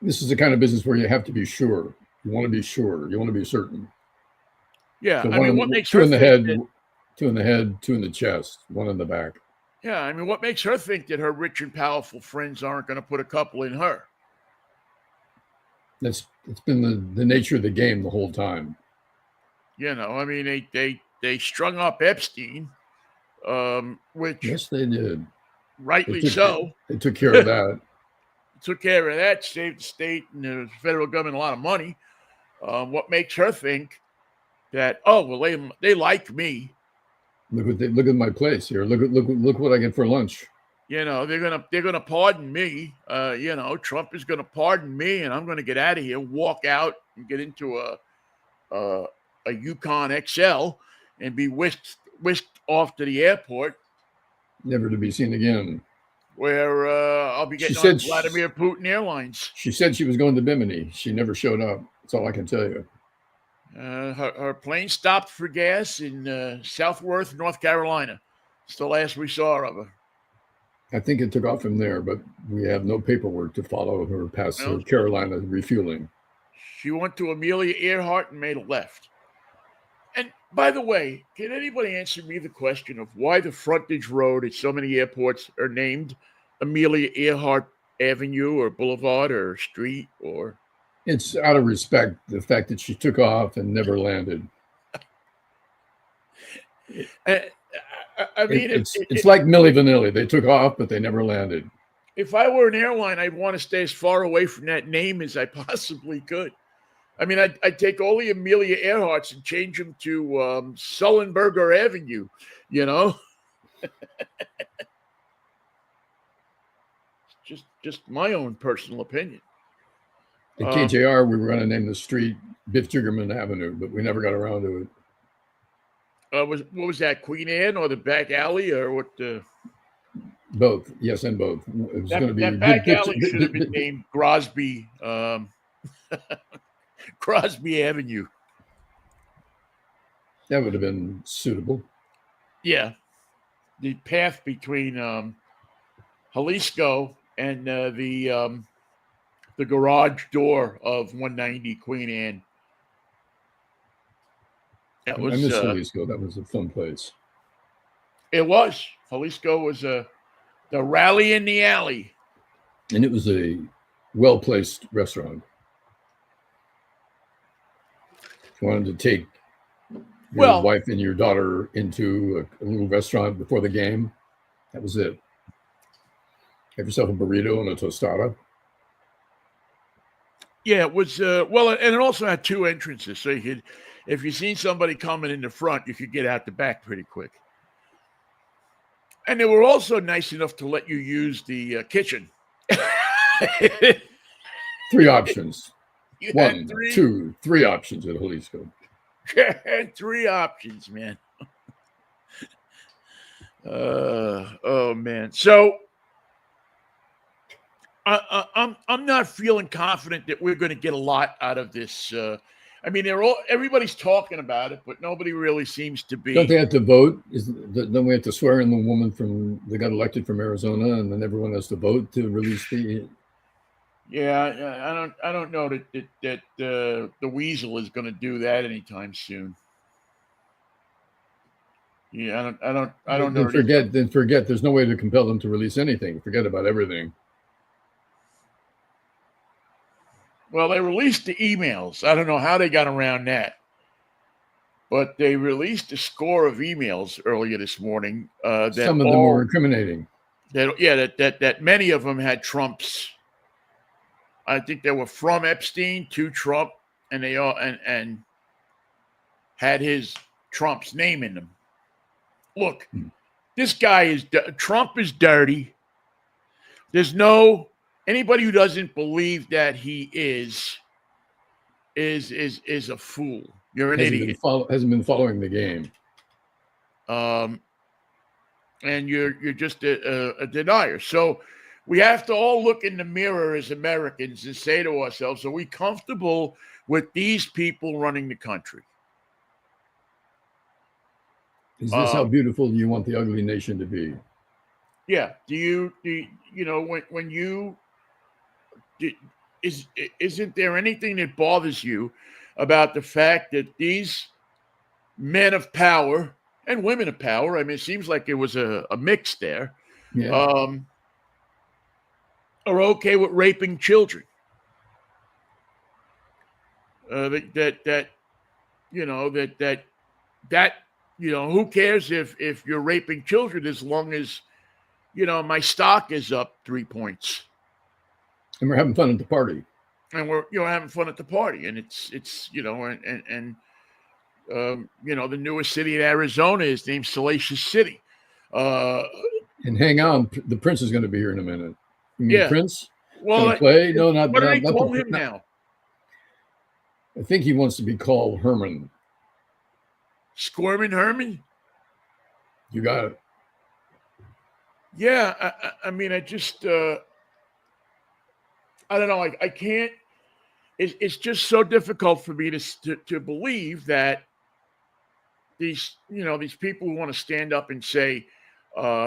Speaker 2: This is the kind of business where you have to be sure. You want to be sure. You want to be certain.
Speaker 1: Yeah,
Speaker 2: So
Speaker 1: I mean, what makes
Speaker 2: two
Speaker 1: her
Speaker 2: in the
Speaker 1: think
Speaker 2: head,
Speaker 1: that,
Speaker 2: two in the head, two in the chest, one in the back.
Speaker 1: yeah, I mean, what makes her think that her rich and powerful friends aren't going to put a couple in her?
Speaker 2: It's been the nature of the game the whole time.
Speaker 1: I mean, they strung up Epstein, which
Speaker 2: Yes, they did.
Speaker 1: rightly so.
Speaker 2: They took care of that.
Speaker 1: Took care of that, saved the state and the federal government a lot of money. What makes her think that? Oh, well, they like me.
Speaker 2: Look at my place here. Look what I get for lunch.
Speaker 1: They're gonna pardon me. Trump is gonna pardon me, and I'm gonna get out of here, walk out, and get into a Yukon XL, and be whisked off to the airport,
Speaker 2: never to be seen again.
Speaker 1: Where I'll be getting on Vladimir Putin Airlines.
Speaker 2: She said she was going to Bimini. She never showed up. That's all I can tell you.
Speaker 1: Her plane stopped for gas in Southworth, North Carolina. It's the last we saw of her.
Speaker 2: I think it took off from there, but we have no paperwork to follow her past Carolina refueling.
Speaker 1: She went to Amelia Earhart and made a left. And by the way, can anybody answer me the question of why the frontage road at so many airports are named Amelia Earhart Avenue or Boulevard or Street? Or
Speaker 2: it's out of respect, the fact that she took off and never landed.
Speaker 1: I mean,
Speaker 2: it's like Milli Vanilli. They took off, but they never landed.
Speaker 1: If I were an airline, I'd want to stay as far away from that name as I possibly could. I mean, I'd take all the Amelia Earharts and change them to Sullenberger Avenue, just my own personal opinion.
Speaker 2: At KJR, we were going to name the street Biff Jiggerman Avenue, but we never got around to it.
Speaker 1: What was that, Queen Anne or the back alley or what?
Speaker 2: Both, yes, and both. It was going to be
Speaker 1: that back alley should have been named Crosby. Crosby Avenue.
Speaker 2: That would have been suitable.
Speaker 1: Yeah. The path between Jalisco and the garage door of 190 Queen Anne.
Speaker 2: I miss Jalisco. That was a fun place.
Speaker 1: It was. Jalisco was the rally in the alley.
Speaker 2: And it was a well-placed restaurant. Wanted to take your wife and your daughter into a little restaurant before the game. That was it. Have yourself a burrito and a tostada.
Speaker 1: Yeah, it was and it also had two entrances, so you could, if you seen somebody coming in the front, you could get out the back pretty quick. And they were also nice enough to let you use the kitchen.
Speaker 2: 3 options. 1, 2, 3 options at Jalisco.
Speaker 1: 3 options, man. Oh man. So I'm not feeling confident that we're going to get a lot out of this. I mean, everybody's talking about it, but nobody really seems to be.
Speaker 2: Don't they have to vote? Don't we have to swear in the woman that got elected from Arizona, and then everyone has to vote to release the?
Speaker 1: Yeah, I don't know that the weasel is going to do that anytime soon. Yeah, I don't know.
Speaker 2: Then forget. There's no way to compel them to release anything. Forget about everything.
Speaker 1: Well, they released the emails. I don't know how they got around that, but they released a score of emails earlier this morning
Speaker 2: Some of them were incriminating.
Speaker 1: That many of them had Trump's. I think they were from Epstein to Trump, and they all and had his Trump's name in them. Look, this guy is Trump is dirty. There's no anybody who doesn't believe that he is a fool. You're an idiot.
Speaker 2: Hasn't been following the game.
Speaker 1: And you're just a denier. So we have to all look in the mirror as Americans and say to ourselves, are we comfortable with these people running the country?
Speaker 2: Is this how beautiful you want the ugly nation to be?
Speaker 1: Yeah. Isn't there anything that bothers you about the fact that these men of power and women of power, I mean, it seems like it was a mix there, are okay with raping children? Who cares if you're raping children as long as, my stock is up 3 points.
Speaker 2: And we're having fun at the party.
Speaker 1: And we're, having fun at the party. And it's the newest city in Arizona is named Salacious City.
Speaker 2: And hang on, the Prince is going to be here in a minute. You mean Prince?
Speaker 1: Well,
Speaker 2: play? No,
Speaker 1: what do they call him now?
Speaker 2: I think he wants to be called Herman.
Speaker 1: Squirmin' Herman?
Speaker 2: You got it.
Speaker 1: Yeah, I mean, I just, I don't know. I can't. It's just so difficult for me to believe that these people who want to stand up and say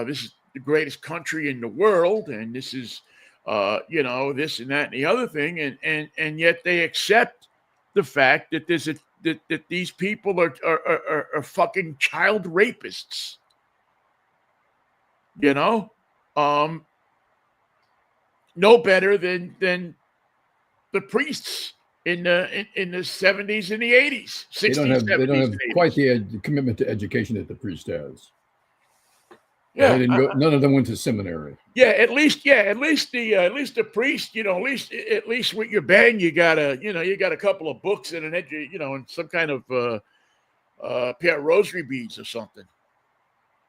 Speaker 1: this is the greatest country in the world, and this is this and that and the other thing, and yet they accept the fact that that these people are fucking child rapists. No better than the priests in the 70s and the 80s, 60s,
Speaker 2: they don't have
Speaker 1: 70s,
Speaker 2: quite the commitment to education that the priest has.
Speaker 1: Yeah,
Speaker 2: they didn't go, none of them went to seminary.
Speaker 1: Yeah, at least the priest, at least with your band, you got a couple of books and and some kind of pair of rosary beads or something.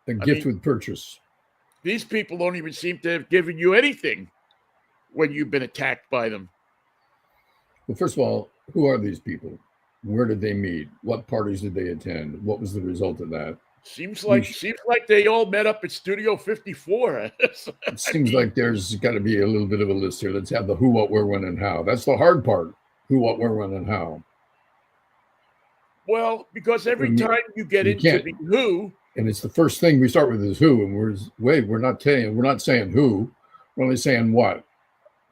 Speaker 2: A gift with purchase.
Speaker 1: These people don't even seem to have given you anything when you've been attacked by them.
Speaker 2: Well, first of all, who are these people? Where did they meet? What parties did they attend? What was the result of that?
Speaker 1: Seems like they all met up at Studio 54.
Speaker 2: It seems like there's got to be a little bit of a list here. Let's have the who, what, where, when, and how. That's the hard part. Who, what, where, when, and how.
Speaker 1: Well, because every time you get into the who,
Speaker 2: and it's the first thing we start with is who, and we're not saying who. We're only saying what.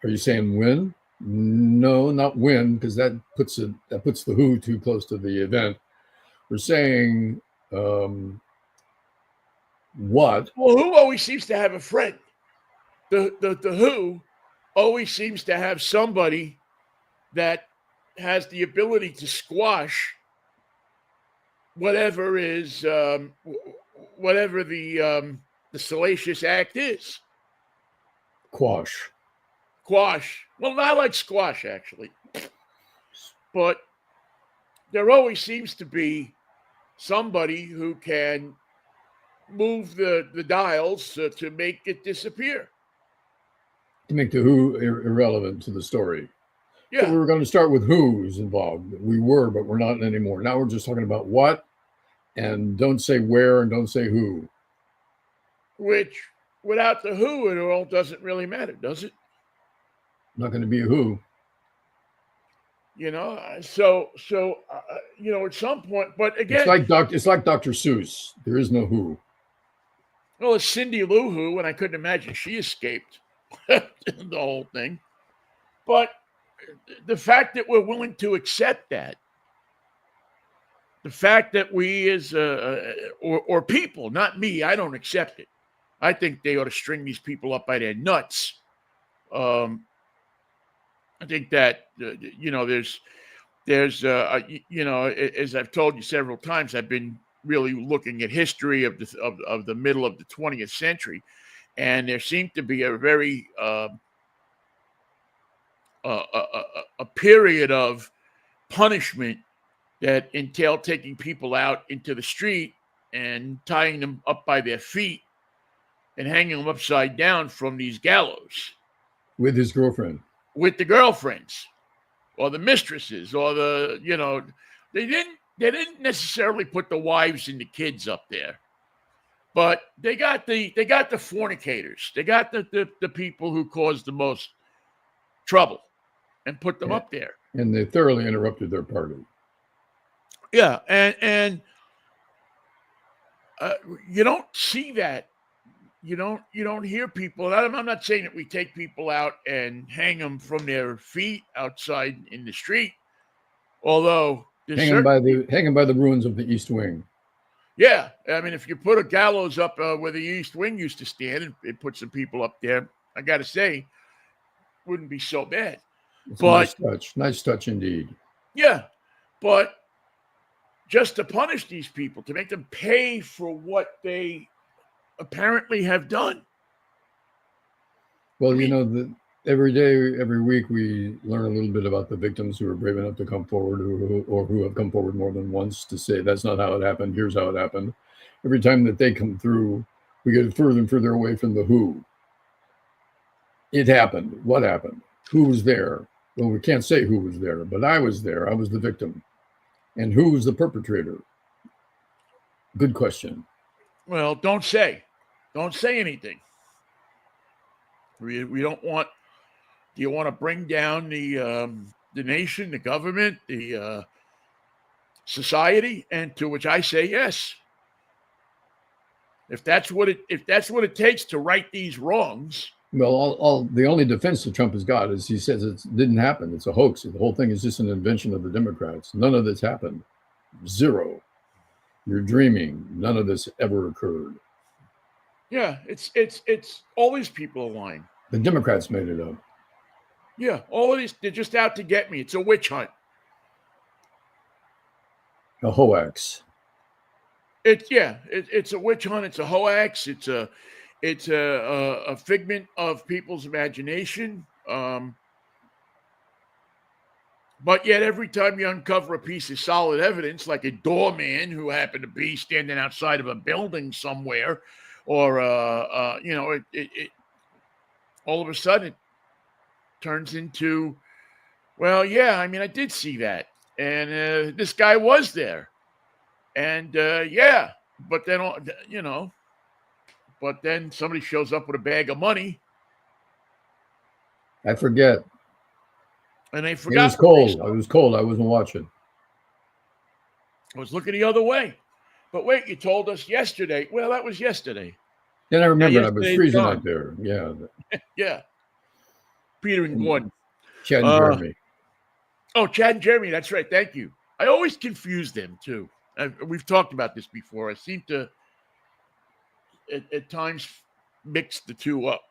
Speaker 2: Are you saying when? No, not when, because that puts the who too close to the event. We're saying what?
Speaker 1: Well, who always seems to have a friend. The who always seems to have somebody that has the ability to squash whatever the salacious act is.
Speaker 2: Quash. Well,
Speaker 1: not like squash, actually. But there always seems to be somebody who can move the dials to make it disappear.
Speaker 2: To make the who irrelevant to the story.
Speaker 1: Yeah.
Speaker 2: So we were going to start with who's involved. We were, but we're not anymore. Now we're just talking about what, and don't say where and don't say who.
Speaker 1: Which, without the who, it all doesn't really matter, does it?
Speaker 2: Not going to be a who.
Speaker 1: So at some point, but again,
Speaker 2: it's like Dr. Seuss. There is no who.
Speaker 1: Well, it's Cindy Lou Who, and I couldn't imagine she escaped the whole thing. But the fact that we're willing to accept that, the fact that we as or people, not me, I don't accept it. I think they ought to string these people up by their nuts. I think that as I've told you several times, I've been really looking at history of the middle of the 20th century, and there seemed to be a very a period of punishment that entailed taking people out into the street and tying them up by their feet and hanging them upside down from these gallows
Speaker 2: with his girlfriend,
Speaker 1: with the girlfriends or the mistresses or they didn't necessarily put the wives and the kids up there, but they got the fornicators, they got the people who caused the most trouble and put them up there,
Speaker 2: and they thoroughly interrupted their party.
Speaker 1: Yeah, and you don't see that. You don't hear people. I'm not saying that we take people out and hang them from their feet outside in the street, although
Speaker 2: hang them by the ruins of the East Wing.
Speaker 1: Yeah, I mean, if you put a gallows up where the East Wing used to stand and it put some people up there, I got to say, wouldn't be so bad.
Speaker 2: It's but nice touch indeed.
Speaker 1: Yeah, but just to punish these people, to make them pay for what they apparently have done.
Speaker 2: Well, every day, every week, we learn a little bit about the victims who are brave enough to come forward or who have come forward more than once to say, that's not how it happened. Here's how it happened. Every time that they come through, we get further and further away from the who. It happened. What happened? Who was there? Well, we can't say who was there, but I was there. I was the victim. And who was the perpetrator? Good question.
Speaker 1: Well, don't say anything. We don't want. Do you want to bring down the nation, the government, the society? And to which I say yes. If that's what it takes to right these wrongs.
Speaker 2: Well, the only defense that Trump has got is he says it didn't happen. It's a hoax. The whole thing is just an invention of the Democrats. None of this happened. Zero. You're dreaming. None of this ever occurred.
Speaker 1: Yeah, it's all these people are lying.
Speaker 2: The Democrats made it up.
Speaker 1: Yeah, all of these, they're just out to get me. It's a witch hunt.
Speaker 2: A hoax.
Speaker 1: It's a witch hunt. It's a hoax. It's a figment of people's imagination. But yet every time you uncover a piece of solid evidence, like a doorman who happened to be standing outside of a building somewhere, or it all of a sudden it turns into, well, yeah, I mean, I did see that, and this guy was there, and but then but then somebody shows up with a bag of money.
Speaker 2: I forget.
Speaker 1: And they forgot.
Speaker 2: It was cold. I was cold. I wasn't watching.
Speaker 1: I was looking the other way. But wait, you told us yesterday. Well, that was yesterday.
Speaker 2: Then I remember I was freezing out there. Yeah.
Speaker 1: Yeah. Peter and Gordon.
Speaker 2: Chad and Jeremy.
Speaker 1: Oh, Chad and Jeremy. That's right. Thank you. I always confuse them, too. We've talked about this before. I seem to, at times, mix the two up.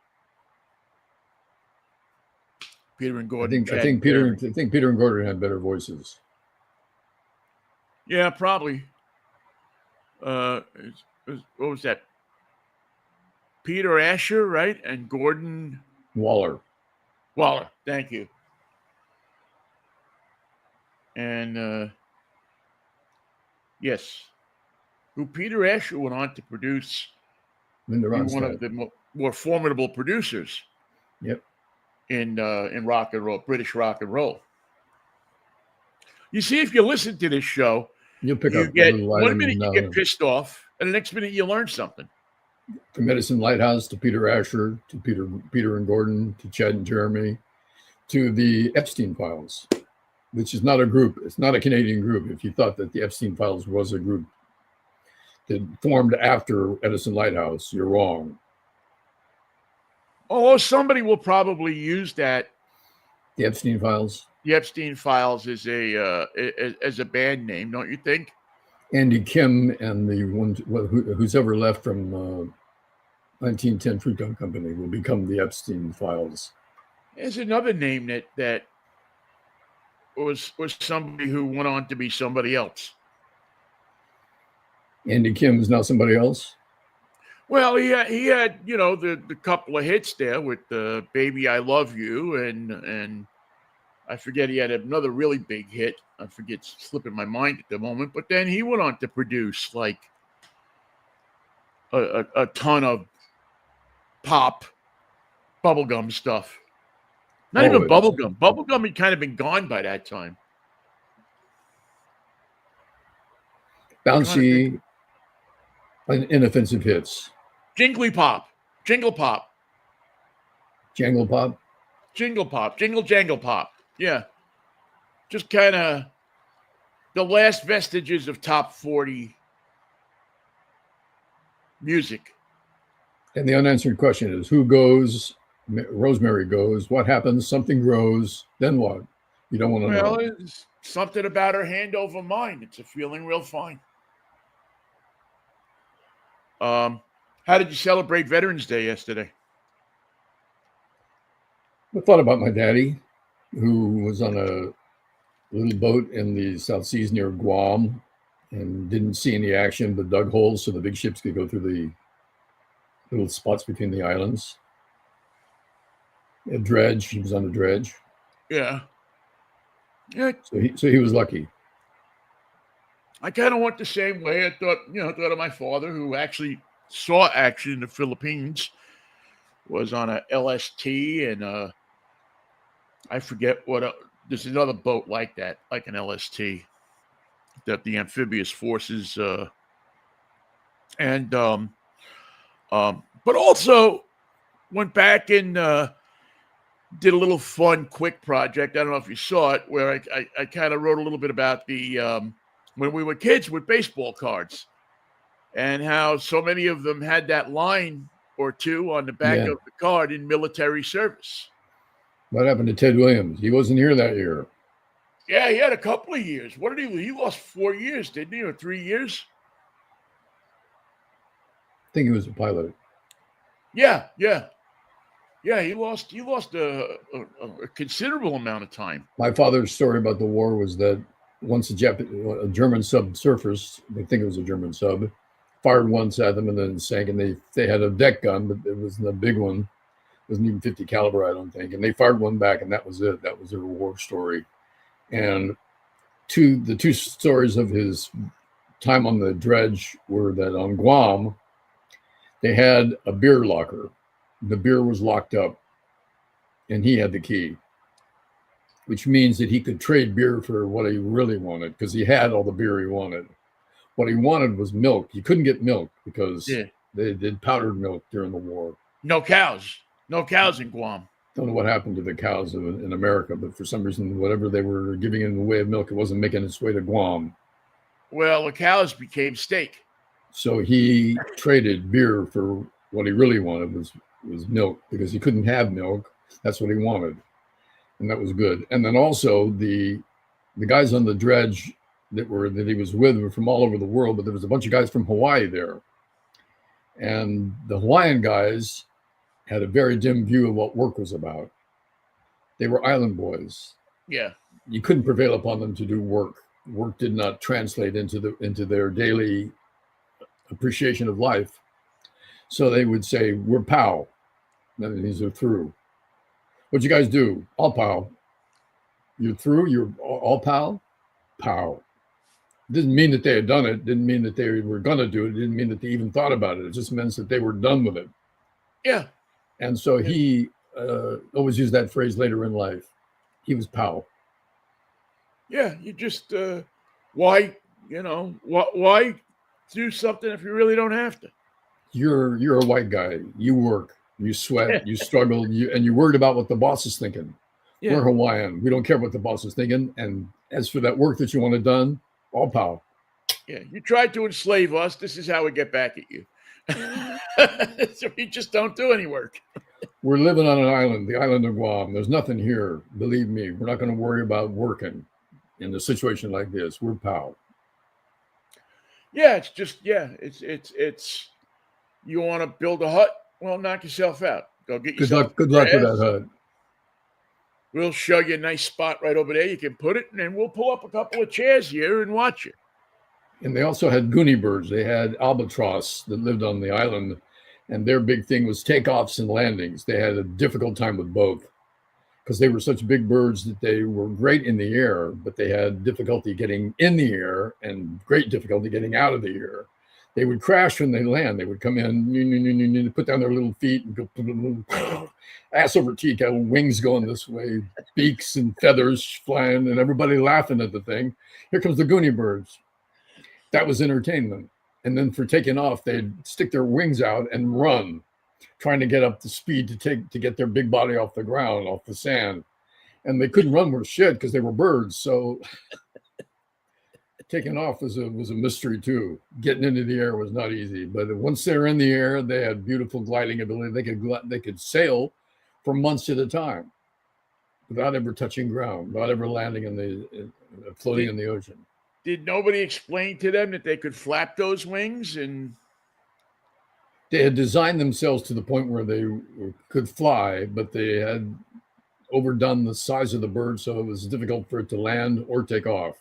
Speaker 1: Peter and Gordon.
Speaker 2: I think Peter and Gordon had better voices.
Speaker 1: Yeah, probably. What was that? Peter Asher, right? And Gordon
Speaker 2: Waller.
Speaker 1: Thank you. And yes, who Peter Asher went on to produce one of the more formidable producers.
Speaker 2: Yep.
Speaker 1: In rock and roll, British rock and roll. You see, if you listen to this show,
Speaker 2: you'll pick up.
Speaker 1: One minute you get pissed off, and the next minute you learn something.
Speaker 2: From Medicine Lighthouse to Peter Asher to Peter and Gordon to Chad and Jeremy to the Epstein Files, which is not a group. It's not a Canadian group. If you thought that the Epstein Files was a group that formed after Edison Lighthouse, you're wrong.
Speaker 1: Although somebody will probably use that.
Speaker 2: The Epstein Files?
Speaker 1: The Epstein Files is a band name, don't you think?
Speaker 2: Andy Kim and the one who's ever left from 1910 Fruit Gum Company will become the Epstein Files.
Speaker 1: There's another name that was somebody who went on to be somebody else.
Speaker 2: Andy Kim is now somebody else.
Speaker 1: Well, he had the couple of hits there with the "Baby I Love You" and I forget, he had another really big hit. I forget, it's slipping my mind at the moment. But then he went on to produce like a ton of pop bubblegum stuff. Not even bubblegum. Bubblegum had kind of been gone by that time.
Speaker 2: Bouncy, inoffensive hits.
Speaker 1: Jingly pop. Jingle pop.
Speaker 2: Jangle pop.
Speaker 1: Jingle pop. Jingle jangle pop. Yeah. Just kind of the last vestiges of top 40 music.
Speaker 2: And the unanswered question is, who goes? Rosemary goes. What happens? Something grows. Then what? You don't want to know.
Speaker 1: Well, it's something about her hand over mine. It's a feeling real fine. How did you celebrate Veterans Day yesterday?
Speaker 2: I thought about my daddy, who was on a little boat in the South Seas near Guam and didn't see any action, but dug holes so the big ships could go through the little spots between the islands. A dredge. He was on a dredge.
Speaker 1: Yeah.
Speaker 2: So he was lucky.
Speaker 1: I kind of went the same way. I thought of my father, who actually saw action in the Philippines, was on a LST, and I forget what. There's another boat like that, like an LST, that the amphibious forces, but also went back and did a little fun, quick project. I don't know if you saw it, where I kind of wrote a little bit about the when we were kids with baseball cards, and how so many of them had that line or two on the back of the card in military service.
Speaker 2: What happened to Ted Williams? He wasn't here that year.
Speaker 1: Yeah, he had a couple of years. What did he lost 4 years, didn't he, or 3 years?
Speaker 2: I think he was a pilot.
Speaker 1: Yeah. He lost a considerable amount of time.
Speaker 2: My father's story about the war was that once a German sub surfaced, I think it was a German sub, fired once at them and then sank, and they had a deck gun, but it wasn't a big one. It wasn't even 50 caliber, I don't think. And they fired one back, and that was it. That was their war story. And the two stories of his time on the dredge were that on Guam, they had a beer locker. The beer was locked up, and he had the key, which means that he could trade beer for what he really wanted, because he had all the beer he wanted. What he wanted was milk. He couldn't get milk because they did powdered milk during the war.
Speaker 1: No cows in Guam.
Speaker 2: Don't know what happened to the cows in America, but for some reason, whatever they were giving in the way of milk, it wasn't making its way to Guam.
Speaker 1: Well, the cows became steak.
Speaker 2: So he traded beer for what he really wanted was milk, because he couldn't have milk. That's what he wanted. And that was good. And then also the guys on the dredge that he was with were from all over the world, but there was a bunch of guys from Hawaii there. And the Hawaiian guys had a very dim view of what work was about. They were island boys.
Speaker 1: Yeah.
Speaker 2: You couldn't prevail upon them to do work. Work did not translate into their daily appreciation of life. So they would say, "We're POW." That means they're through. What'd you guys do? All POW. You're through? You're all POW? POW. Didn't mean that they had done it. Didn't mean that they were going to do it. Didn't mean that they even thought about it. It just meant that they were done with it.
Speaker 1: Yeah.
Speaker 2: And so he always used that phrase later in life. He was POW.
Speaker 1: Yeah, you just why do something if you really don't have to?
Speaker 2: You're a white guy. You work, you sweat, you struggle, and you're worried about what the boss is thinking. Yeah. We're Hawaiian. We don't care what the boss is thinking. And as for that work that you want it done, all POW.
Speaker 1: Yeah, you tried to enslave us. This is how we get back at you. So we just don't do any work.
Speaker 2: We're living on an island, the island of Guam. There's nothing here. Believe me, we're not going to worry about working in a situation like this. We're POW.
Speaker 1: Yeah, it's just, it's you want to build a hut? Well, knock yourself out. Go get yourself.
Speaker 2: Good luck with that hut.
Speaker 1: We'll show you a nice spot right over there. You can put it, and then we'll pull up a couple of chairs here and watch it.
Speaker 2: And they also had Goonie birds. They had albatross that lived on the island, and their big thing was takeoffs and landings. They had a difficult time with both because they were such big birds that they were great in the air, but they had difficulty getting in the air and great difficulty getting out of the air. They would crash when they land. They would come in, put down their little feet and go ass over tea, wings going this way, beaks and feathers flying, and everybody laughing at the thing. Here comes the Goonie birds. That was entertainment. And then for taking off, they'd stick their wings out and run, trying to get up to speed to get their big body off the ground, off the sand. And they couldn't run worth shit because they were birds. So taking off was a mystery too. Getting into the air was not easy. But once they're in the air, they had beautiful gliding ability. They could sail for months at a time without ever touching ground, without ever landing floating in the ocean.
Speaker 1: Did nobody explain to them that they could flap those wings? And
Speaker 2: they had designed themselves to the point where they could fly, but they had overdone the size of the bird, so it was difficult for it to land or take off.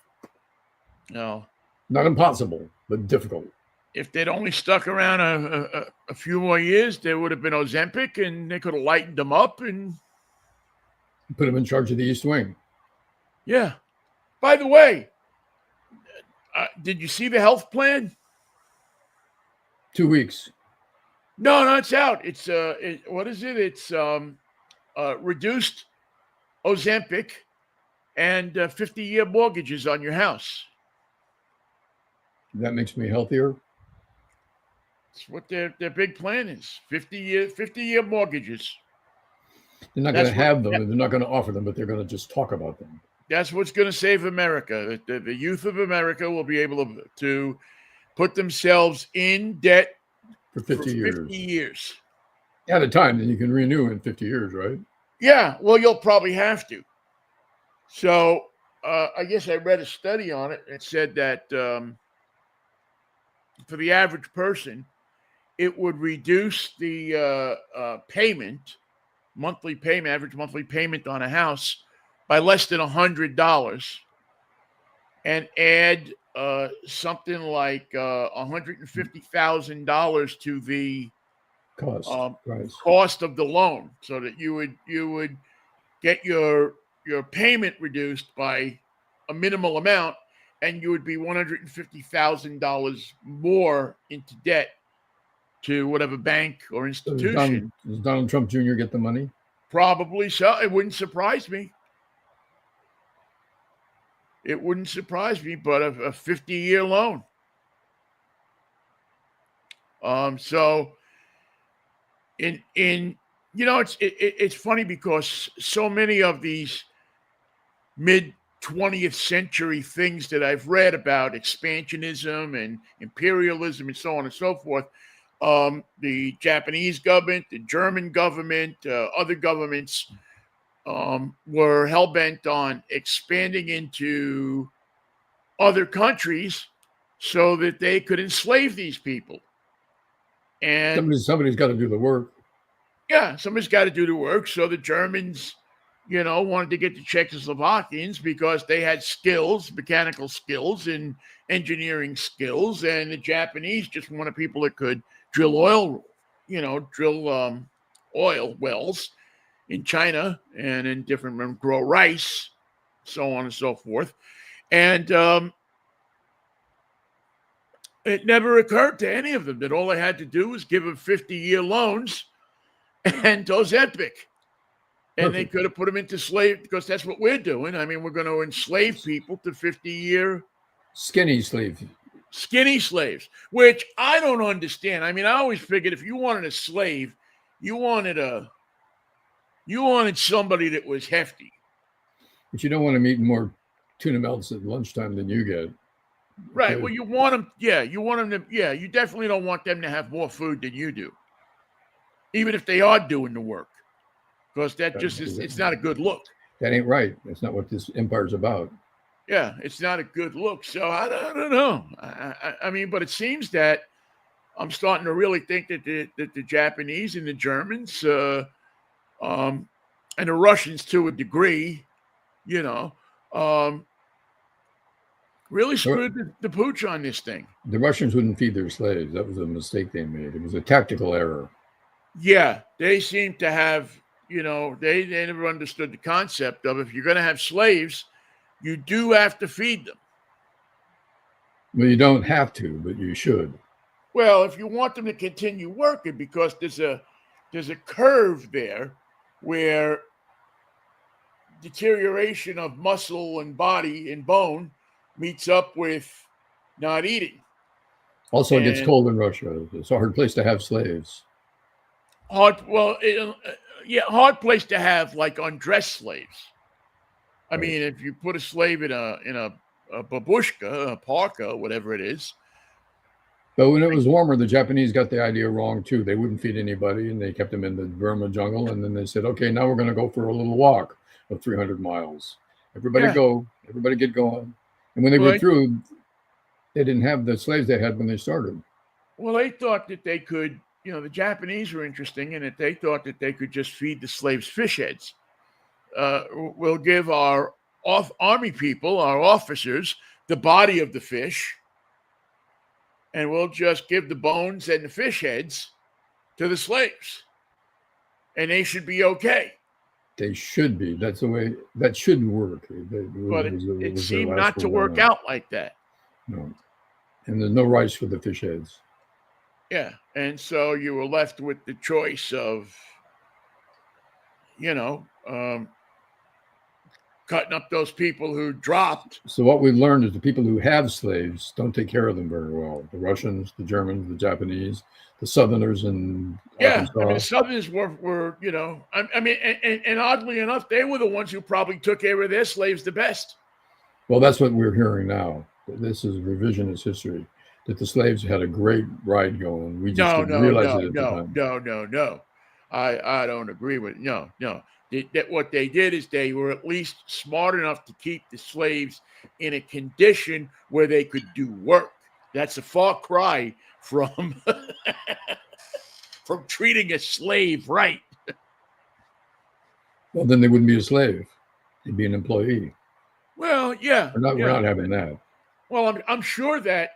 Speaker 1: No.
Speaker 2: Not impossible, but difficult.
Speaker 1: If they'd only stuck around a few more years, there would have been Ozempic, and they could have lightened them up and
Speaker 2: put them in charge of the East Wing.
Speaker 1: Yeah. By the way, did you see the health plan?
Speaker 2: 2 weeks.
Speaker 1: No, it's out. It's what is it? It's reduced Ozempic and 50-year mortgages on your house.
Speaker 2: That makes me healthier.
Speaker 1: That's what their big plan is. 50-year mortgages.
Speaker 2: They're not going to have them, and they're not going to offer them, but they're going to just talk about them.
Speaker 1: That's what's going to save America. The youth of America will be able to put themselves in debt
Speaker 2: for 50
Speaker 1: years.
Speaker 2: At a time, then you can renew in 50 years, right?
Speaker 1: Yeah, well, you'll probably have to. So I guess I read a study on it. It said that for the average person, it would reduce the average monthly payment on a house by less than $100, and add something like $150,000 to the cost of the loan, so that you would get your payment reduced by a minimal amount, and you would be $150,000 more into debt to whatever bank or institution.
Speaker 2: Does Donald Trump Jr. get the money?
Speaker 1: Probably so. It wouldn't surprise me. It wouldn't surprise me, but a 50-year loan. So it's funny because so many of these mid 20th century things that I've read about expansionism and imperialism and so on and so forth, the Japanese government, the German government, other governments were hell-bent on expanding into other countries so that they could enslave these people. And
Speaker 2: somebody's got to do the work.
Speaker 1: Yeah, somebody's got to do the work. So the Germans, wanted to get the Czechoslovakians because they had skills, mechanical skills and engineering skills. And the Japanese just wanted people that could drill oil wells in China and in different, grow rice, so on and so forth. And it never occurred to any of them that all they had to do was give them 50-year loans and Ozempic. And they could have put them into slave, because that's what we're doing. I mean, we're going to enslave people to 50-year
Speaker 2: skinny slaves,
Speaker 1: which I don't understand. I mean, I always figured if you wanted a slave, you wanted somebody that was hefty.
Speaker 2: But you don't want them eating more tuna melts at lunchtime than you get.
Speaker 1: Right. Well, you want them. Yeah. You want them to. Yeah. You definitely don't want them to have more food than you do, even if they are doing the work, because that just is. It's not a good look.
Speaker 2: That ain't right. That's not what this empire's about.
Speaker 1: Yeah, it's not a good look. So I don't know. I mean, but it seems that I'm starting to really think that the Japanese and the Germans and the Russians to a degree, you know, really screwed the pooch on this thing.
Speaker 2: The Russians wouldn't feed their slaves. That was a mistake they made. It was a tactical error.
Speaker 1: Yeah, they seem to have, they never understood the concept of if you're going to have slaves, you do have to feed them.
Speaker 2: Well, you don't have to, but you should.
Speaker 1: Well, if you want them to continue working, because there's a curve there where deterioration of muscle and body and bone meets up with not eating.
Speaker 2: Also, it gets cold in Russia. It's a hard place to have slaves.
Speaker 1: Hard place to have, like, undressed slaves. I mean, if you put a slave in a babushka, a parka, whatever it is.
Speaker 2: But when it was warmer, the Japanese got the idea wrong too. They wouldn't feed anybody, and they kept them in the Burma jungle. And then they said, "Okay, now we're going to go for a little walk of 300 miles. Everybody go. Everybody get going." And when they went through, they didn't have the slaves they had when they started.
Speaker 1: Well, they thought that they could. The Japanese were interesting in that they thought that they could just feed the slaves fish heads. We'll give our army people, our officers, the body of the fish, and we'll just give the bones and the fish heads to the slaves, and they should be okay.
Speaker 2: They should be. That's the way that should work.
Speaker 1: But it seemed not to work out like that.
Speaker 2: No, and there's no rice for the fish heads.
Speaker 1: Yeah, and so you were left with the choice of, cutting up those people who dropped.
Speaker 2: So what we've learned is the people who have slaves don't take care of them very well. The Russians, the Germans, the Japanese, the Southerners, and Arkansas.
Speaker 1: I mean, the Southerners were and oddly enough, they were the ones who probably took care of their slaves the best.
Speaker 2: Well, that's what we're hearing now. This is revisionist history. That the slaves had a great ride going. We just didn't realize it at the time.
Speaker 1: No. I don't agree with it. No. That what they did is they were at least smart enough to keep the slaves in a condition where they could do work. That's a far cry from from treating a slave right.
Speaker 2: Well, then they wouldn't be a slave; they'd be an employee.
Speaker 1: Well, yeah,
Speaker 2: we're not having that.
Speaker 1: Well, I'm sure that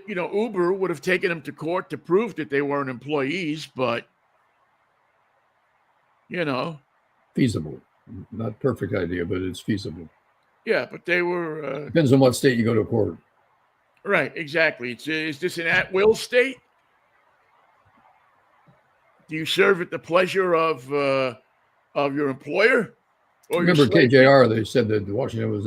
Speaker 1: Uber would have taken them to court to prove that they weren't employees, but
Speaker 2: feasible. Not perfect idea, but it's feasible.
Speaker 1: Yeah, but they were
Speaker 2: depends on what state you go to court.
Speaker 1: Right, exactly. Is this an at-will state? Do you serve at the pleasure of your employer? Or
Speaker 2: remember KJR? They said that Washington was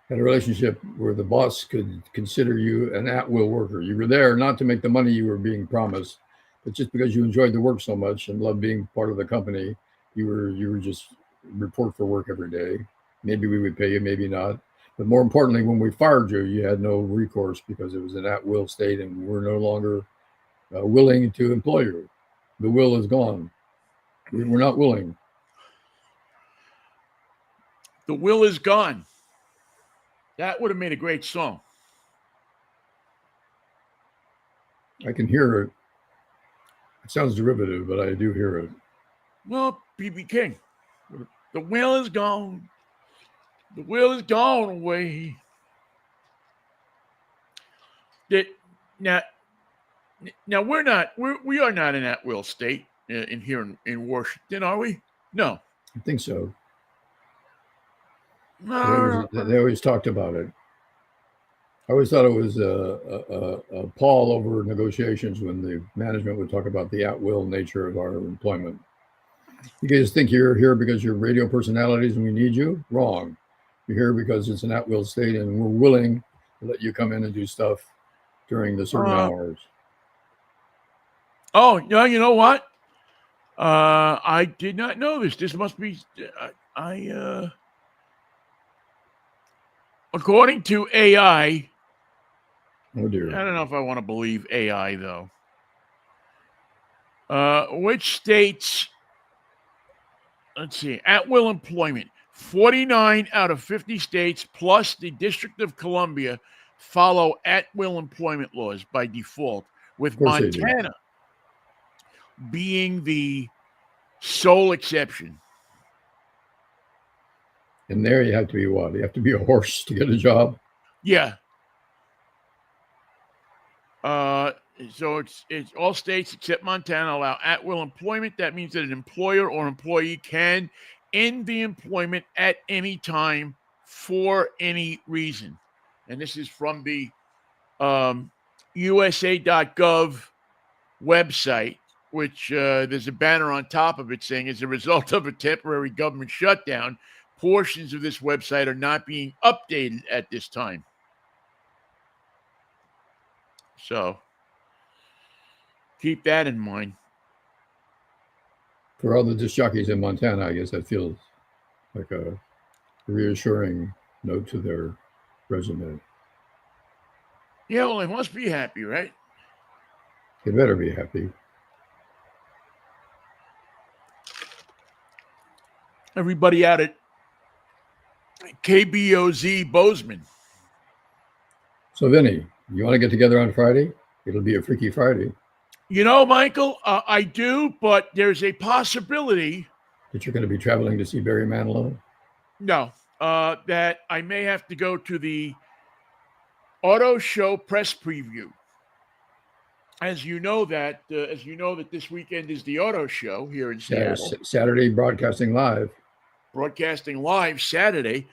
Speaker 2: had a relationship where the boss could consider you an at-will worker. You were there not to make the money you were being promised, but just because you enjoyed the work so much and loved being part of the company, you were just report for work every day. Maybe we would pay you, maybe not. But more importantly, when we fired you, you had no recourse because it was an at-will state, and we're no longer willing to employ you. The will is gone. We're not willing.
Speaker 1: The will is gone. That would have made a great song.
Speaker 2: I can hear it. It sounds derivative, but I do hear it.
Speaker 1: Well, B.B. King. The will is gone. The will is gone away. Now we are not an at-will state here in Washington, are we? No.
Speaker 2: I think so. They always talked about it. I always thought it was a pall over negotiations when the management would talk about the at-will nature of our employment. You guys think you're here because you're radio personalities and we need you? Wrong. You're here because it's an at-will state and we're willing to let you come in and do stuff during the certain hours.
Speaker 1: Oh, no, you know what? I did not know this. This must be according to AI.
Speaker 2: Oh dear.
Speaker 1: I don't know if I want to believe AI though. Which states? Let's see. At-will employment. 49 out of 50 states plus the District of Columbia follow at-will employment laws by default, with
Speaker 2: Of course they do.
Speaker 1: Montana being the sole exception.
Speaker 2: And there you have to be what? You have to be a horse to get a job?
Speaker 1: Yeah. So it's all states except Montana allow at-will employment. That means that an employer or employee can end the employment at any time for any reason. And this is from the USA.gov website, which there's a banner on top of it saying, as a result of a temporary government shutdown, portions of this website are not being updated at this time. So keep that in mind.
Speaker 2: For all the disc jockeys in Montana, I guess that feels like a reassuring note to their resume.
Speaker 1: Yeah, well, they must be happy, right?
Speaker 2: They better be happy.
Speaker 1: Everybody out at KBOZ Bozeman.
Speaker 2: So, Vinnie, you want to get together on Friday? It'll be a Freaky Friday.
Speaker 1: You know, Michael, I do, but there's a possibility
Speaker 2: that you're going to be traveling to see Barry Manilow.
Speaker 1: No, that I may have to go to the auto show press preview. As you know that this weekend is the auto show here in Seattle.
Speaker 2: Saturday, broadcasting live
Speaker 1: Saturday.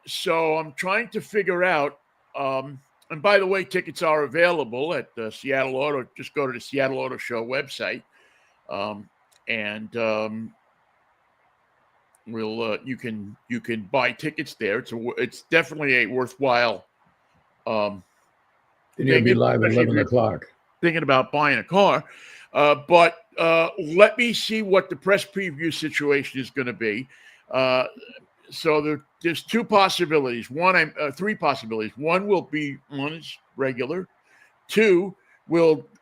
Speaker 1: So I'm trying to figure out. And by the way, tickets are available at the Seattle Auto. Just go to the Seattle Auto Show website, you can buy tickets there. It's definitely a worthwhile.
Speaker 2: It'll be live at 11 o'clock.
Speaker 1: Thinking about buying a car, but let me see what the press preview situation is going to be. So there's two possibilities. Three possibilities. One is regular. Two,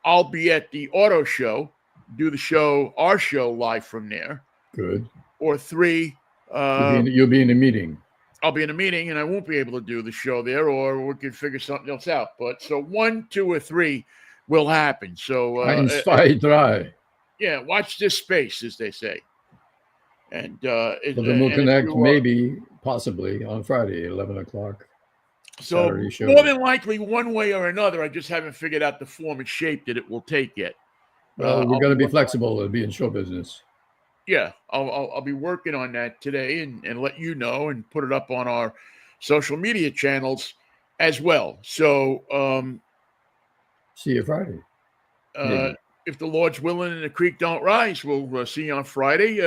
Speaker 1: I'll be at the auto show, do our show live from there.
Speaker 2: Good.
Speaker 1: Or three,
Speaker 2: you'll be in a meeting.
Speaker 1: I'll be in a meeting and I won't be able to do the show there, or we could figure something else out. But so 1, 2, or 3 will happen. So watch this space, as they say. And
Speaker 2: then we'll connect possibly on Friday at 11 o'clock.
Speaker 1: So more than likely, one way or another. I just haven't figured out the form and shape that it will take yet.
Speaker 2: Well, we're going to be flexible. It'll be in show business.
Speaker 1: Yeah, I'll be working on that today and let you know and put it up on our social media channels as well. So
Speaker 2: see you Friday.
Speaker 1: If the Lord's willing and the creek don't rise, we'll see you on Friday.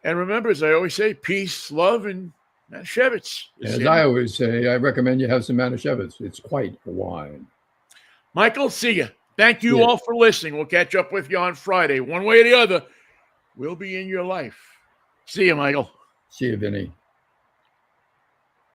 Speaker 1: And remember, as I always say, peace, love, and Manischewitz.
Speaker 2: As I always say, I recommend you have some Manischewitz. It's quite a wine.
Speaker 1: Michael, see you. Thank you all for listening. We'll catch up with you on Friday. One way or the other, we'll be in your life. See you, Michael.
Speaker 2: See you, Vinnie.